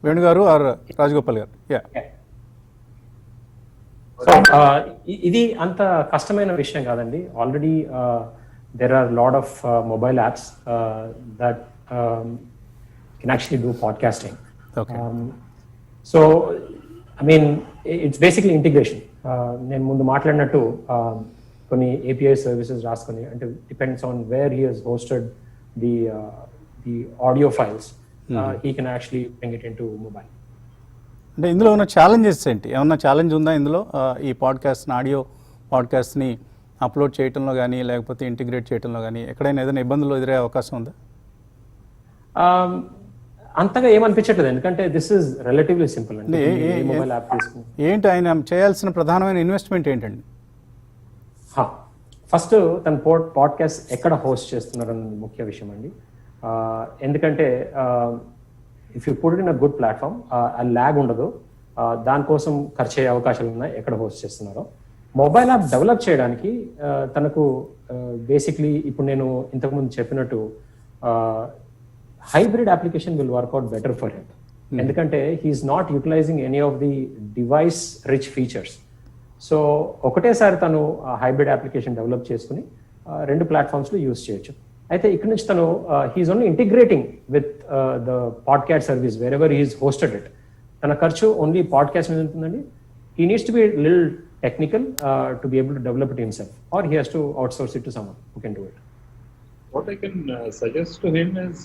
వేణుగారు ఆర్ రాజగోపాల్ గారు? ఇది అంత కష్టమైన విషయం కాదండి. Already there are lot of mobile apps that can actually do podcasting. Okay. So I mean it's basically integration. నేను ముందు మాట్లాడినట్టు కొన్ని API services రాసుకొని, అంటే depends on where he has hosted the audio files, he can actually bring it into mobile. అంటే ఇందులో ఉన్న challenges ఏంటి? ఏమన్నా ఛాలెంజ్ ఉందా ఇందులో? ఈ ఆడియో పాడ్కాస్ట్ని అప్లోడ్ చేయడంలో కానీ లేకపోతే ఇంటిగ్రేట్ చేయడంలో కానీ ఎక్కడైనా ఏదైనా ఇబ్బందులు ఎదురయ్యే అవకాశం ఉందా? అంతగా ఏమనిపించట్లేదు, ఎందుకంటే దిస్ ఇస్ రిలేటివ్లీ సింపుల్ అండి. మొబైల్ యాప్ తీసుకుని ఏంటి ఆయన చేయాల్సిన ప్రధానమైన ఇన్వెస్ట్మెంట్ ఏంటండి? ఫస్ట్ తన పాడ్కాస్ట్ ఎక్కడ హోస్ట్ చేస్తున్నారని ముఖ్య విషయం అండి. ఎందుకంటే if you put it in a good platform, ఆ ల్యాగ్ ఉండదు. దానికోసం ఖర్చు అయ్యే అవకాశాలు ఉన్నాయి ఎక్కడ హోస్ట్ చేస్తున్నారో. మొబైల్ యాప్ డెవలప్ చేయడానికి తనకు బేసిక్లీ ఇప్పుడు నేను ఇంతకుముందు చెప్పినట్టు hybrid application will work out better for him. ఎందుకంటే he's not utilizing any of the device rich features. So ఒకటేసారి తను హైబ్రిడ్ అప్లికేషన్ డెవలప్ చేసుకుని రెండు ప్లాట్ఫామ్స్ లో యూజ్ చేయొచ్చు. అయితే ఇక్కడ నుంచి తను he's only integrating with the podcast service wherever he's hosted it. తన ఖర్చు ఓన్లీ పాడ్కాస్ట్ మీద ఉంటుందండి. He needs to be little technical to be able to develop it himself, or he has to outsource it to someone who can do it. What I can suggest to him is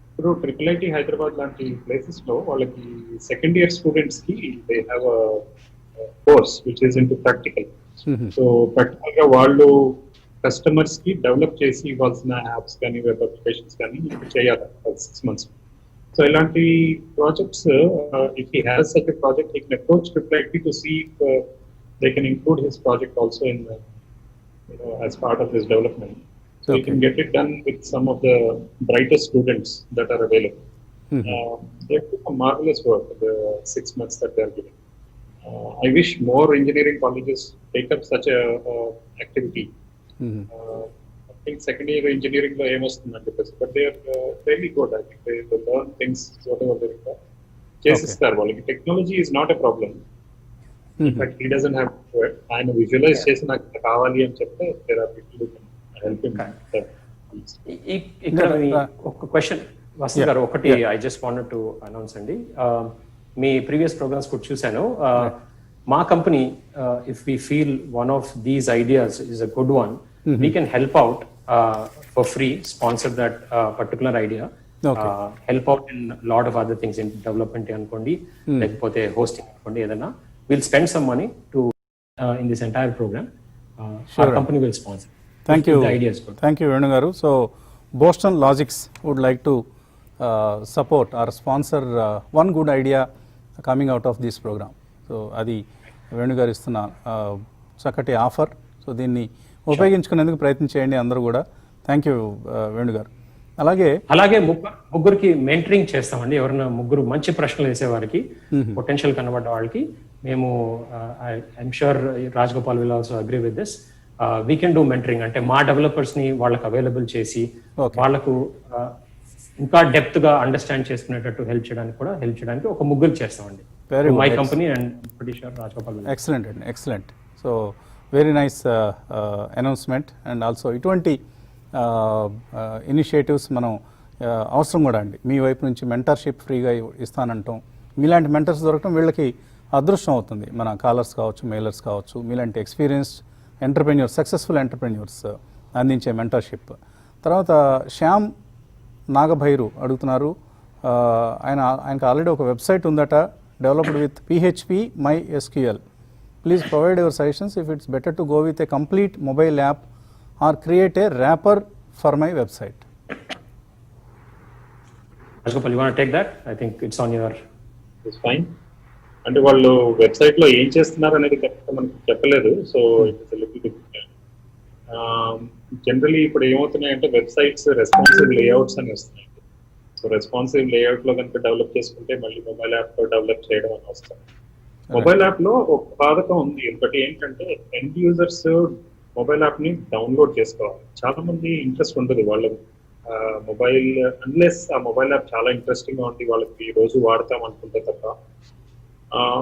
ఇప్పుడు IIIT Hyderabad లాంటి places లో వాళ్ళకి second year students కి they have a course which is into practical. So practical గా వాళ్ళు customers కి develop చేసి ఇవ్వాల్సిన యాప్స్ కానీ వెబ్ అప్లికేషన్స్ కానీ చేయాలి 6 months. సో ఇలాంటి projects if he has such a project, he can approach IIIT to see if they can include his project also in as part of his development. So you can get it done with some of the brightest students that are available. They've done a marvelous work the 6 months that they are giving. I wish more engineering colleges take up such a activity. I think second year engineering lo emostundandi, but they are really good. I think they learn things whatever they require. Chesistar vallaki technology is not a problem. But he doesn't have to do it. ఆయన visualise చేసి నాకు కావాలి అని చెప్తే there are people who can help him. ఇక్కడ ఒక question Vasant గారు ఒకటి I just wanted to announce అండి, మీ ప్రీవియస్ ప్రోగ్రామ్స్ కూడా చూశాను. మా company if we feel one of these ideas is a good one, we can help out for free, sponsor that particular idea, help out in lot of other things, in development అనుకోండి, లేకపోతే hosting అనుకోండి, ఏదైనా. Will spend some money to in this entire programme. Company will sponsor. Thank you. Thank you, Venu garu. So, Boston Logics would like to support or sponsor one good idea coming out of this program. So, అది వేణు గారు ఇస్తున్న చక్కటి offer. So దీన్ని ఉపయోగించుకునేందుకు ప్రయత్నం చేయండి అందరూ కూడా. Thank you Venu గారు. అలాగే ముగ్గురికి మెంటరింగ్ చేస్తామండి. ఎవరైనా ముగ్గురు మంచి ప్రశ్నలు వేసే వారికి, పొటెన్షియల్ కనబడ్డ వాళ్ళకి మేము I'm sure Rajagopal will also agree with this, we can do mentoring. అంటే మా డెవలపర్స్ ని వాళ్ళకి అవైలబుల్ చేసి వాళ్ళకు ఇంకా డెప్త్ గా అండర్స్టాండ్ చేసుకునేటట్టు హెల్ప్ చేయడానికి ఒక ముగ్గురు చేస్తామండి. My company and pretty sure Rajagopal. Excellent అండి, excellent. So very nice announcement. And also ఇటువంటి ఇనిషియేటివ్స్ మనం అవసరం కూడా అండి. మీ వైపు నుంచి మెంటర్షిప్ ఫ్రీగా ఇస్తానంటాం. మీలాంటి మెంటర్స్ దొరకడం వీళ్ళకి అదృష్టం అవుతుంది. మన కాలర్స్ కావచ్చు, మెయిలర్స్ కావచ్చు, మీలాంటి ఎక్స్పీరియన్స్డ్ ఎంటర్ప్రెన్యూర్స్, సక్సెస్ఫుల్ ఎంటర్ప్రెన్యూర్స్ అందించే మెంటర్షిప్. తర్వాత శ్యామ్ నాగభైరు అడుగుతున్నారు, ఆయనకు ఆల్రెడీ ఒక వెబ్సైట్ ఉందట, developed with PHP MySQL. Please provide your suggestions if it's better to go with a complete mobile app or create a wrapper for my website. Rajgopal, you want to take that? I think it's on your... It's fine. అంటే వాళ్ళు website లో ఏం చేస్తున్నారు అనేది మనకు చెప్పలేదు. So it's little difficult. Generally ఇప్పుడు ఏమవుతున్నాయంటే websites responsive layouts అని వస్తున్నాయి. సో రెస్పాన్సివ్ లేఅవుట్ లో కనుక డెవలప్ చేసుకుంటే మళ్ళీ మొబైల్ యాప్ లో డెవలప్ చేయడం అని వస్తుంది. మొబైల్ యాప్ లో ఒక బాధకం ఉంది. ఒకటి ఏంటంటే ఎండ్ యూజర్స్ మొబైల్ యాప్ ని డౌన్లోడ్ చేసుకోవాలి. చాలా మంది ఇంట్రెస్ట్ ఉండదు వాళ్ళకి మొబైల్, అన్లెస్ ఆ మొబైల్ యాప్ చాలా ఇంట్రెస్టింగ్ గా ఉంది, వాళ్ళకి రోజు వాడతాం అనుకుంటే తప్ప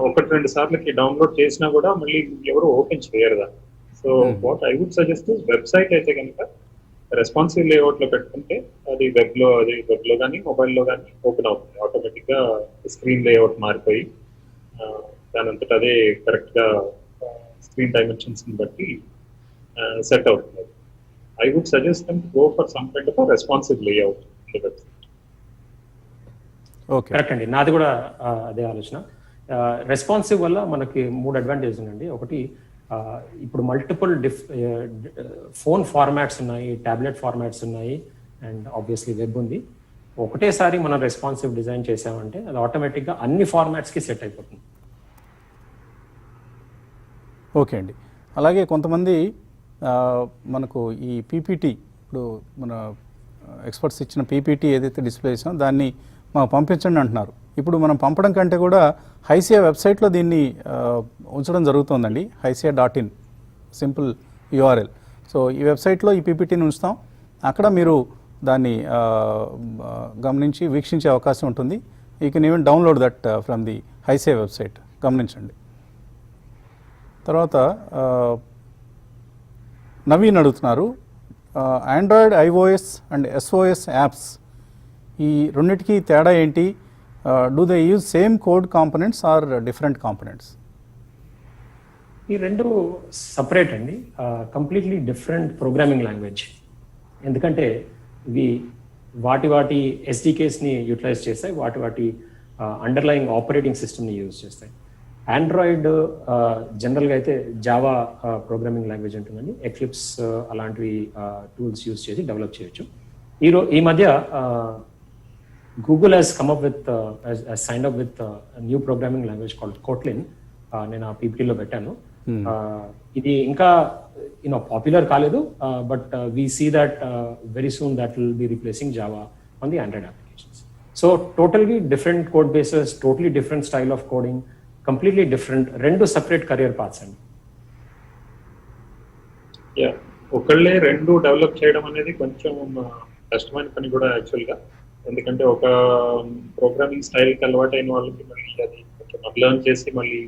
1-2 సార్లకి డౌన్లోడ్ చేసినా కూడా మళ్ళీ ఎవరు ఓపెన్ చేయరు దాన్ని. So what I would suggest website అయితే కనుక రెస్పాన్సివ్ లేఅవుట్ లో పెట్టుకుంటే అది వెబ్ లో కానీ మొబైల్లో కానీ ఓపెన్ అవుతుంది. ఆటోమేటిక్ గా స్క్రీన్ లేఅవుట్ మారిపోయి దాని అంతటా అదే కరెక్ట్ గా స్క్రీన్ డైమెన్షన్స్ ని బట్టి సెట్ అవుతుంది. I would suggest them to go for some kind of a responsive layout in the website. Okay. Correct అండి, నాది కూడా అదే ఆలోచన. రెస్పాన్సివ్ వల్ల మనకి 3 అడ్వాంటేజ్ ఉందండి. ఒకటి, ఇప్పుడు మల్టిపుల్ ఫోన్ ఫార్మాట్స్ ఉన్నాయి, టాబ్లెట్ ఫార్మాట్స్ ఉన్నాయి, అండ్ ఆబ్వియస్లీ వెబ్ ఉంది. ఒకటేసారి మనం రెస్పాన్సివ్ డిజైన్ చేసామంటే అది ఆటోమేటిక్గా అన్ని ఫార్మాట్స్కి సెట్ అయిపోతుంది. ఓకే అండి. అలాగే కొంతమంది మనకు ఈ పీపీటీ, ఇప్పుడు మన ఎక్స్పర్ట్స్ ఇచ్చిన పీపీటీ ఏదైతే డిస్ప్లే చేసామో దాన్ని మాకు పంపించండి అంటున్నారు. ఇప్పుడు మనం పంపడం కంటే కూడా హైసియా వెబ్సైట్లో దీన్ని ఉంచడం జరుగుతుందండి. hysia.in simple URL. సో ఈ వెబ్సైట్లో ఈ పీపీటీని ఉంచుతాం. అక్కడ మీరు దాన్ని గమనించి వీక్షించే అవకాశం ఉంటుంది. You can even download that from the HYSEA website. గమనించండి. తర్వాత నవీన్ అడుగుతున్నారు, Android iOS and SOS apps ఈ రెండింటికి తేడా ఏంటి? Do they use same code components or different components? ఈ రెండు సపరేట్ అండి, కంప్లీట్లీ డిఫరెంట్ ప్రోగ్రామింగ్ లాంగ్వేజ్. ఎందుకంటే ఇవి వాటి SDKsని యూటిలైజ్ చేస్తాయి, వాటి అండర్లయింగ్ ఆపరేటింగ్ సిస్టమ్ని యూజ్ చేస్తాయి. ఆండ్రాయిడ్ జనరల్గా అయితే జావా ప్రోగ్రామింగ్ లాంగ్వేజ్ ఉంటుందండి. ఎక్లిప్స్ అలాంటివి టూల్స్ యూజ్ చేసి డెవలప్ చేయొచ్చు. ఈ మధ్య Google has come up with sign up with new programming language called Kotlin. నేను ఆ పీపీటీలో పెట్టాను. ఇది ఇంకా పాపులర్ కాలేదు, but we see that very soon that will be replacing Java on the Android applications. So totally different code bases, totally different style of coding, completely different, రెండు separate career paths అండి. ఒకళ్ళే రెండు develop చేయడం అనేది కొంచెం కష్టమైన పని కూడా యాక్చువల్గా. ఎందుకంటే ఒక ప్రోగ్రామింగ్ స్టైల్కి అలవాటు అయిన వాళ్ళకి మళ్ళీ అది కొంచెం అప్లర్న్ చేసి మళ్ళీ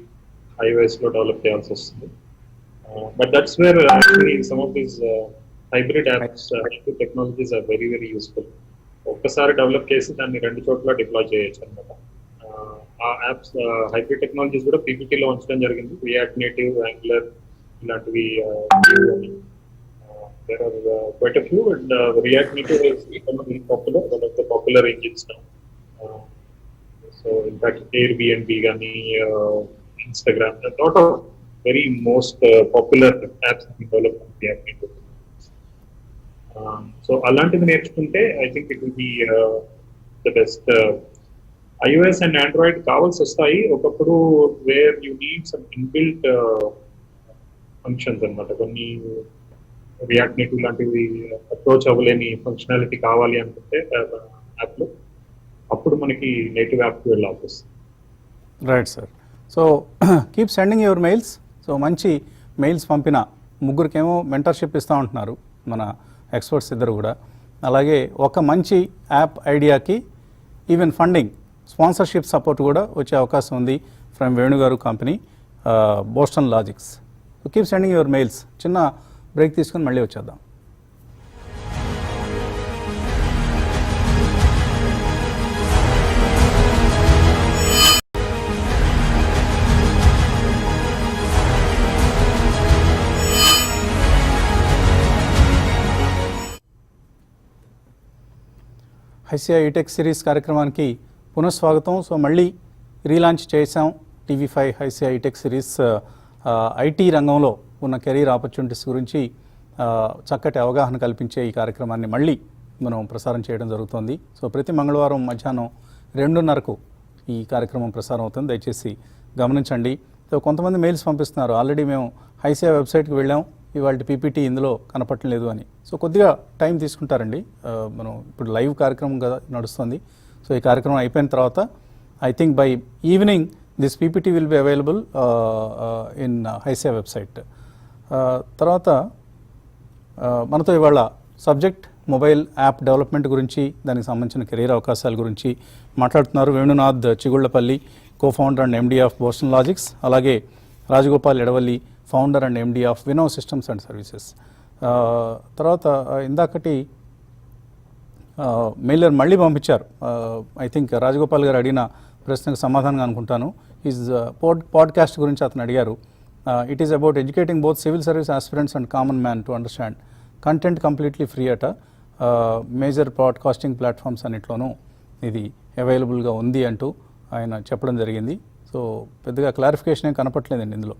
iOS లో డెవలప్ చేయాల్సి వస్తుంది. But that's where actually some of these hybrid apps, hybrid technologies are very very useful. ఒక్కసారి డెవలప్ చేసి దాన్ని 2 చోట్ల డిప్లాయ్ చేయొచ్చు అనమాట. ఆ యాప్స్ హైబ్రిడ్ టెక్నాలజీస్ కూడా పీపీటీలో ఉంచడం జరిగింది. రియాక్ట్ నేటివ్, యాంగులర్ ఇలాంటివి there are quite a few, and React Native is becoming popular, one of the popular engines now. So in fact Airbnb gani, Instagram, a lot of very most popular apps have been developed on React Native. So అలాంటివి నేర్చుకుంటే I think it will be the best. iOS and Android కావాల్సి వస్తాయి ఒకప్పుడు, where you need some inbuilt functions అన్నమాట. కొన్ని react native లాంటివి approach అవ్వలేని functionality కావాలి అనుకుంటే యాప్లో, అప్పుడు మనకి నేటివ్ యాప్కి వెళ్ళాల్సి వస్తుంది. Right sir. So keep sending your mails. So మంచి మెయిల్స్ పంపిన ముగ్గురికేమో మెంటర్షిప్ ఇస్తూ ఉంటున్నారు మన ఎక్స్పర్ట్స్ ఇద్దరు కూడా. అలాగే ఒక మంచి యాప్ ఐడియాకి ఈవెన్ ఫండింగ్, స్పాన్సర్షిప్ సపోర్ట్ కూడా వచ్చే అవకాశం ఉంది ఫ్రమ్ వేణుగారు company, Boston Logics. So keep sending your mails. చిన్న బ్రేక్ తీసుకొని మళ్ళీ వచ్చేద్దాం. ఐసిఐ ఈటెక్ సిరీస్ కార్యక్రమానికి పునఃస్వాగతం. సో మళ్ళీ రీలాంచ్ చేసాం TV5 ICI ETech series. IT రంగంలో ఉన్న కెరీర్ ఆపర్చునిటీస్ గురించి చక్కటి అవగాహన కల్పించే ఈ కార్యక్రమాన్ని మళ్ళీ మనం ప్రసారం చేయడం జరుగుతుంది. సో ప్రతి మంగళవారం మధ్యాహ్నం 2:30కు ఈ కార్యక్రమం ప్రసారం అవుతుంది, దయచేసి గమనించండి. సో కొంతమంది మెయిల్స్ పంపిస్తున్నారు, ఆల్రెడీ మేము ఐసిఐ వెబ్సైట్కి వెళ్ళాం, ఇవాళ పీపీటీ ఇందులో కనపట్టలేదు అని. సో కొద్దిగా టైం తీసుకుంటారండి. మనం ఇప్పుడు లైవ్ కార్యక్రమం కదా నడుస్తుంది. సో ఈ కార్యక్రమం అయిపోయిన తర్వాత I think by evening this PPT will be available in ICI website. తర్వాత మనతో ఇవాళ సబ్జెక్ట్ మొబైల్ యాప్ డెవలప్మెంట్ గురించి, దానికి సంబంధించిన కెరీర్ అవకాశాల గురించి మాట్లాడుతున్నారు Venunath Chigullapalli, co-founder and MD of Boston Logics. అలాగే Rajagopal Edavalli, founder and MD of Vino systems and services. తర్వాత ఇందాకటి మెయిలర్ మళ్ళీ పంపించారు. ఐ థింక్ రాజగోపాల్ గారు అడిగిన ప్రశ్నకు సమాధానంగా అనుకుంటాను. ఈజ్ పాడ్కాస్ట్ గురించి అతను అడిగారు. It is about educating both civil service aspirants and common man to understand content completely free అట. మేజర్ పాడ్కాస్టింగ్ ప్లాట్ఫామ్స్ అన్నిట్లోనూ ఇది అవైలబుల్గా ఉంది అంటూ ఆయన చెప్పడం జరిగింది. సో పెద్దగా క్లారిఫికేషన్ ఏం కనపట్లేదండి ఇందులో.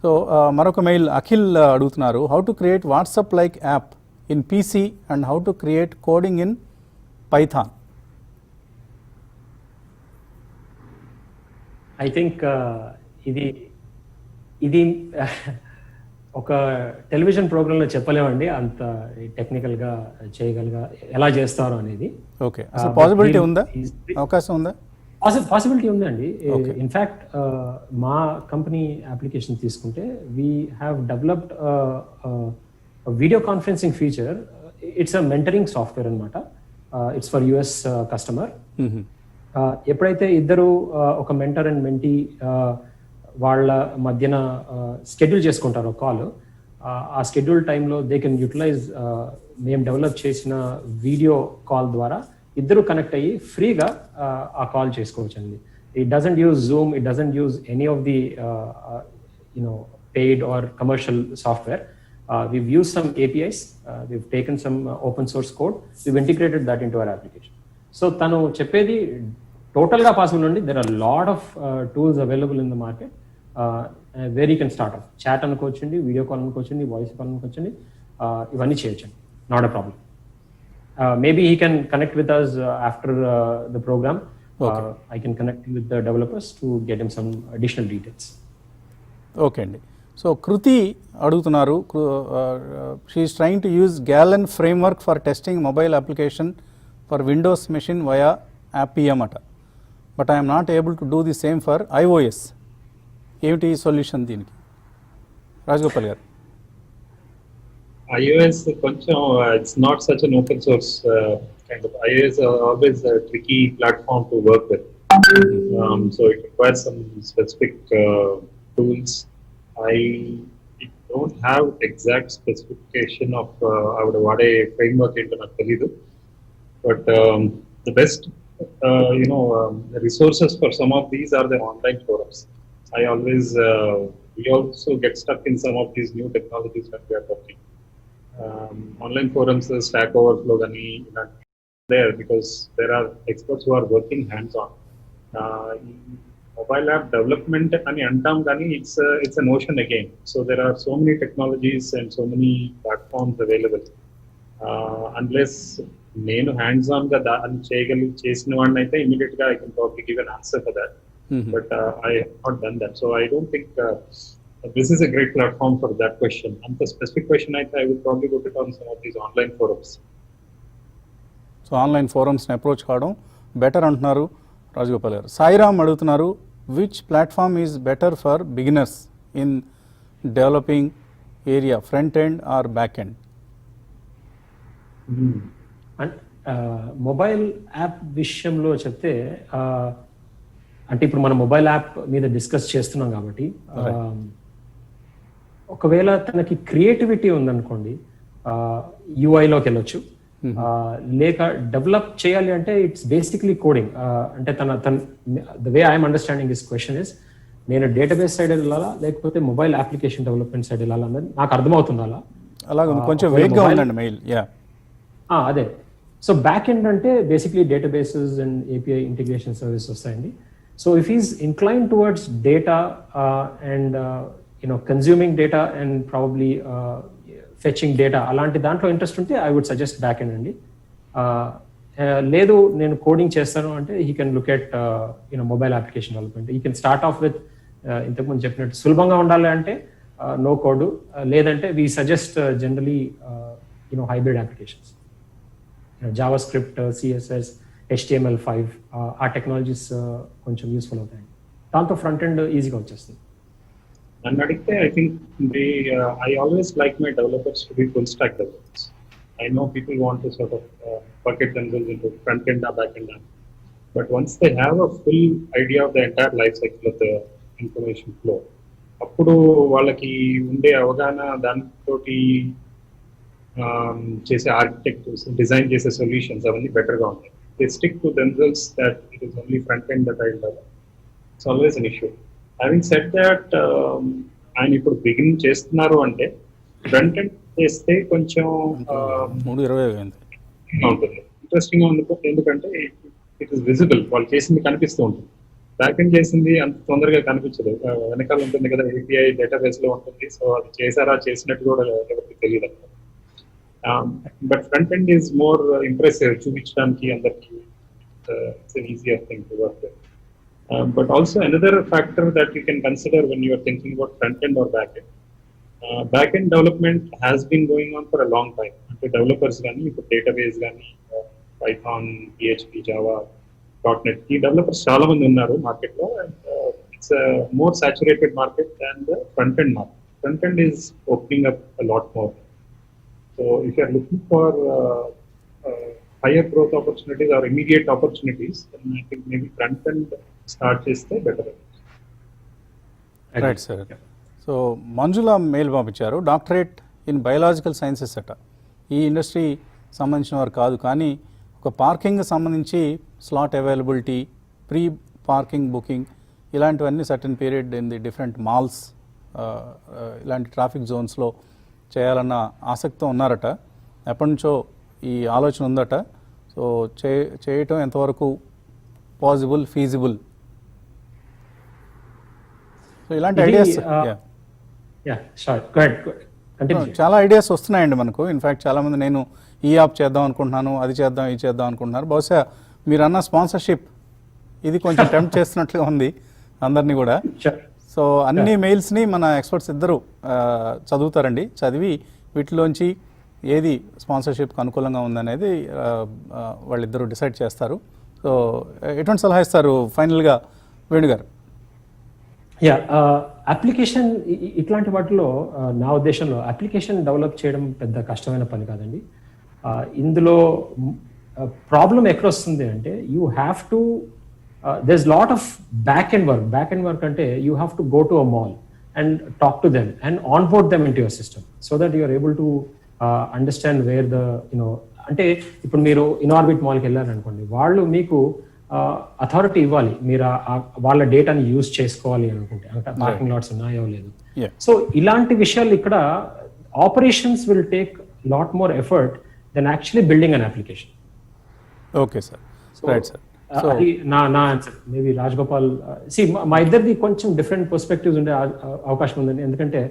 సో మరొక మెయిల్ అఖిల్ అడుగుతున్నారు, how to create WhatsApp like app in PC and how to create coding in Python. I think ఇది ఒక టెలివిజన్ ప్రోగ్రాంలో చెప్పలేమండి, అంత టెక్నికల్గా చేయగలగా ఎలా చేస్తారో అనేది. ఓకే, అసలు పాసిబిలిటీ ఉందా, అవకాశం ఉందా? పాసిబిలిటీ ఉందండి. ఇన్ఫ్యాక్ట్ మా కంపెనీ అప్లికేషన్ తీసుకుంటే we have developed video conferencing feature. It's a mentoring software అనమాట. It's for US customer. ఎప్పుడైతే ఇద్దరు ఒక మెంటర్ అండ్ మెంటీ వాళ్ళ మధ్యన షెడ్యూల్ చేసుకుంటారో కాల్, ఆ షెడ్యూల్ టైంలో దే కెన్ యూటిలైజ్ మేము డెవలప్ చేసిన వీడియో కాల్ ద్వారా ఇద్దరు కనెక్ట్ అయ్యి ఫ్రీగా ఆ కాల్ చేసుకోవచ్చు అండి. It doesn't use Zoom, it doesn't use any of the paid or commercial software. We've used some APIs, we've taken some open source code, we've integrated that into our application. So tanu cheppedi total ga possible undi. There are a lot of tools available in the market where you can start off. Chat anukochindi, video call anukochindi, voice call anukochindi, ivanni cheyochandi, not a problem. Maybe he can connect with us after the program. Okay. I can connect with the developers to get him some additional details. Okay andi. So Kriti అడుగుతున్నారు, she is trying to use Galen framework for testing mobile application for Windows machine via Appium అట, but I'm not able to do the same for iOS. ఏమిటి solution దీనికి? రాజగోపాల్ గారు. iOS కొంచెం it's not such an open source kind of. iOS always a tricky platform to work with. So it requires some specific tools. I don't have exact specification of our Vade framework into నాకు తెలీదు. But the best, resources for some of these are the online forums. I always, we also get stuck in some of these new technologies when we are talking. Online forums, Stack Overflow, there because there are experts who are working hands-on. Mobile app development అని అంటాం కానీ it's a notion again. So there are so many technologies and so many platforms available. Unless నేను hands on గా దాన్ని చేసిన వాడిని అయితే immediate గా I can probably give an answer for that but I have not done that so I don't think this is a great platform for that question అంత specific question అయితే I would probably go to on some of these online forums so online ఫోరమ్స్ని approach కావడం better అంటున్నారు రాజగోపాల్ గారు. సాయిరామ్ అడుగుతున్నారు, which platform is better for beginners in developing area, front end or back end? Mobile app విషయంలో చెప్తే అంటే ఇప్పుడు మనం mobile app మీద డిస్కస్ చేస్తున్నాం కాబట్టి ఒకవేళ తనకి క్రియేటివిటీ ఉందనుకోండి యూఐలోకి వెళ్ళొచ్చు, లేక డెవలప్ చేయాలి అంటే ఇట్స్ బేసిక్లీ కోడింగ్. అంటే the way I'm understanding this question is నేను డేటాబేస్ సైడ్ వెళ్ళాలా లేకపోతే మొబైల్ అప్లికేషన్ డెవలప్మెంట్ సైడ్ వెళ్ళాలా అన్నది నాకు అర్థమవుతుంది. అలాగే కొంచెం వేగ్గా ఉందండి మెయిల్. అదే సో బ్యాక్ ఎండ్ అంటే basically databases and API integration service వస్తాయండి. So if is incline towards data and consuming data and probably fetching data అలాంటి దాంట్లో ఇంట్రెస్ట్ ఉంటే I would suggest back end అండి. లేదు నేను కోడింగ్ చేస్తాను అంటే he can look at mobile application development. He can start off with ఇంతకుముందు చెప్పినట్టు సులభంగా ఉండాలి అంటే నో కోడ్, లేదంటే we suggest generally hybrid applications, JavaScript, CSS, HTML5 ఆ టెక్నాలజీస్ కొంచెం యూస్ఫుల్ అవుతాయి. దాంతో ఫ్రంట్ ఎండ్ ఈజీగా వచ్చేస్తుంది. నన్ను అడిగితే I think I always like my developers to be full stock developers. I know people want to sort of bucket themselves into front end or back end, but once they have a full idea of the entire life cycle of the information flow, appudu vallaki unde avagana dantoti చేసే architectures design చేసే solutions అవన్నీ బెటర్గా ఉంటాయి. They stick to themselves that it is only front end that I develop. It's always an issue. Having said that ఆయన ఇప్పుడు begin చేస్తున్నారు అంటే front end చేస్తే కొంచెం ఉంటుంది, ఇంట్రెస్టింగ్ గా ఉంది. ఎందుకంటే ఇట్ ఈస్ విజిబుల్, వాళ్ళు చేసింది కనిపిస్తూ ఉంటుంది. బ్యాక్ ఎండ్ చేసింది అంత తొందరగా కనిపించదు, వెనకాల ఉంటుంది కదా, ఏపీఐ డేటాబేస్ లో ఉంటుంది. సో అది చేశారా చేసినట్టు కూడా ఎవరికి తెలియదు. But front end is more impressive. చూపించడానికి అందరికి it's an easier thing to work with. But also another factor that you can consider when you are thinking about front end or back end. Back end development has been going on for a long time. అంటే developers కానీ ఇప్పుడు database కానీ Python, PHP, Java, .NET ఈ developers చాలా మంది ఉన్నారు market లో. It's a more saturated market than the front end market. Front end is opening up a lot more. So if you are looking for higher growth opportunities or immediate opportunities, then I think maybe front end start cheste better. Right, sir. So Manjula mail పంపించారు, doctorate in biological sciences అట. ఈ industry సంబంధించిన వారు కాదు, కానీ ఒక parking సంబంధించి slot availability, pre parking booking ఇలాంటివన్నీ certain period in the different malls ఇలాంటి ట్రాఫిక్ జోన్స్లో చేయాలన్న ఆసక్తితో ఉన్నారట. ఎప్పటి నుంచో ఈ ఆలోచన ఉందట. సో చేయటం ఎంతవరకు పాసిబుల్, ఫీజిబుల్? సో ఇలాంటి ఐడియాస్ చాలా ఐడియాస్ వస్తున్నాయండి మనకు. ఇన్ఫ్యాక్ట్ చాలామంది నేను ఈ యాప్ చేద్దాం అనుకుంటున్నాను, అది చేద్దాం, ఇది చేద్దాం అనుకుంటున్నారు. బహుశా మీరు అన్న స్పాన్సర్షిప్ ఇది కొంచెం టెంప్ట్ చేస్తున్నట్లుగా ఉంది అందరినీ కూడా. సో అన్ని మెయిల్స్ని మన ఎక్స్పర్ట్స్ ఇద్దరు చదువుతారండి. చదివి వీటిలోంచి ఏది స్పాన్సర్షిప్కి అనుకూలంగా ఉందనేది వాళ్ళిద్దరూ డిసైడ్ చేస్తారు. సో ఎటువంటి సలహా ఇస్తారు ఫైనల్గా వేణుగారు? అప్లికేషన్ ఇట్లాంటి వాటిలో నా ఉద్దేశంలో అప్లికేషన్ డెవలప్ చేయడం పెద్ద కష్టమైన పని కాదండి. ఇందులో ప్రాబ్లం ఎక్కడ వస్తుంది అంటే you have to there's lot of back end work ante you have to go to a mall and talk to them and onboard them into your system so that you are able to understand where the you know, అంటే ఇప్పుడు మీరు Inorbit మాల్కి వెళ్ళారనుకోండి, వాళ్ళు మీకు authority ఇవ్వాలి, మీరు వాళ్ళ డేటాని యూజ్ చేసుకోవాలి అనుకుంటే, అంటే పార్కింగ్ లాట్స్ ఉన్నాయో లేదు. Yeah. సో ఇలాంటి విషయాలు ఇక్కడ operations will take lot more effort than actually building an application. Okay sir, right sir. అది నా ఆన్సర్. మేబీ రాజగోపాల్, మా ఇద్దరిది కొంచెం డిఫరెంట్ పర్స్పెక్టివ్స్ ఉండే అవకాశం ఉందండి, ఎందుకంటే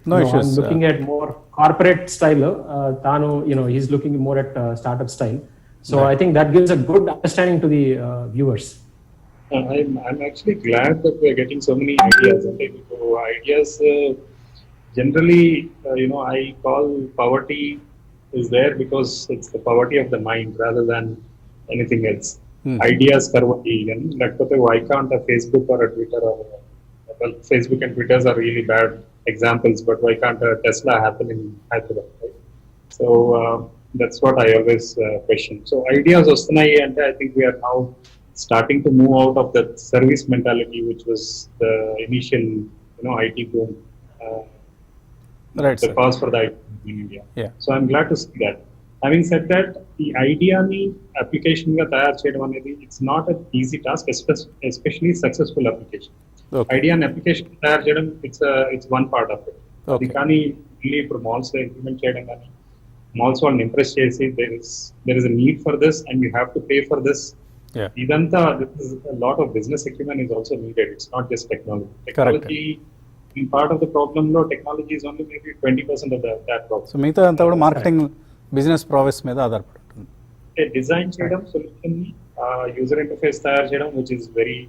No issues. Looking at more corporate style, తాను he's looking more at startup style. So I think that gives a good understanding to the viewers. I'm actually glad that we are getting so many ideas. And ideas generally, I call poverty is there because it's the poverty of the mind rather than anything else. Ideas karvati, like why can't a Facebook or a Twitter or well, Facebook and Twitter are really bad examples, but why can't a Tesla happen in Hyderabad, right? So that's what I always question. So ideas vastunayi ante I think we are now starting to move out of that service mentality which was the initial IT boom, right, the sir. cause for the IT boom in India. Yeah. So I'm glad to see that. Having said that, the idea ni application ga tayar cheyadam anedi it's not an easy task, especially successful application. Okay. Idea and application tayar cheyadam, it's one part of it. Okay. అది కానీ ఇప్పుడు malls లో implement చేయడం కానీ, malls వాళ్ళని impress చేసి there is a need for this and you have to pay for this. Yeah. ఇదంతా a lot of business acumen is also needed. It's not just technology. Technology in part of the problem లో technology is only maybe 20% of that problem. So మిగతా అంతా కూడా marketing business process మీద ఆధారపడి ఉంటుంది. Design చేయడం, solution ని user interface తయారు చేయడం, which is very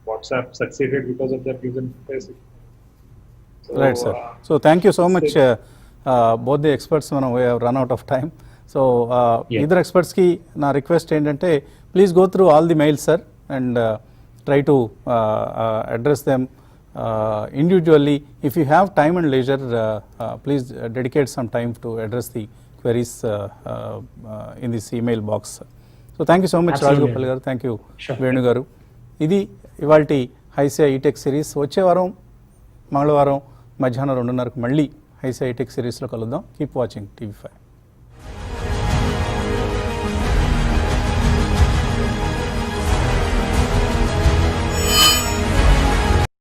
WhatsApp succeeded because of that user interface. So, right sir. So thank you so much both the experts. మనం we have run out of time. So ఇద్దరు ఎక్స్పర్ట్స్కి నా request ఏంటంటే please go through all the mails sir and try to address them individually. If you have time and leisure, please dedicate some time to address the queries in this email box. So thank you so much, Rajgopal garu. Thank you, Venu garu. ఇది ఇవాల్టి HYSEA eTech series. వచ్చే వారం మంగళవారం మధ్యాహ్నం 2:30కు మళ్ళీ HYSEA ETech సిరీస్లో కలుద్దాం. Keep watching TV5.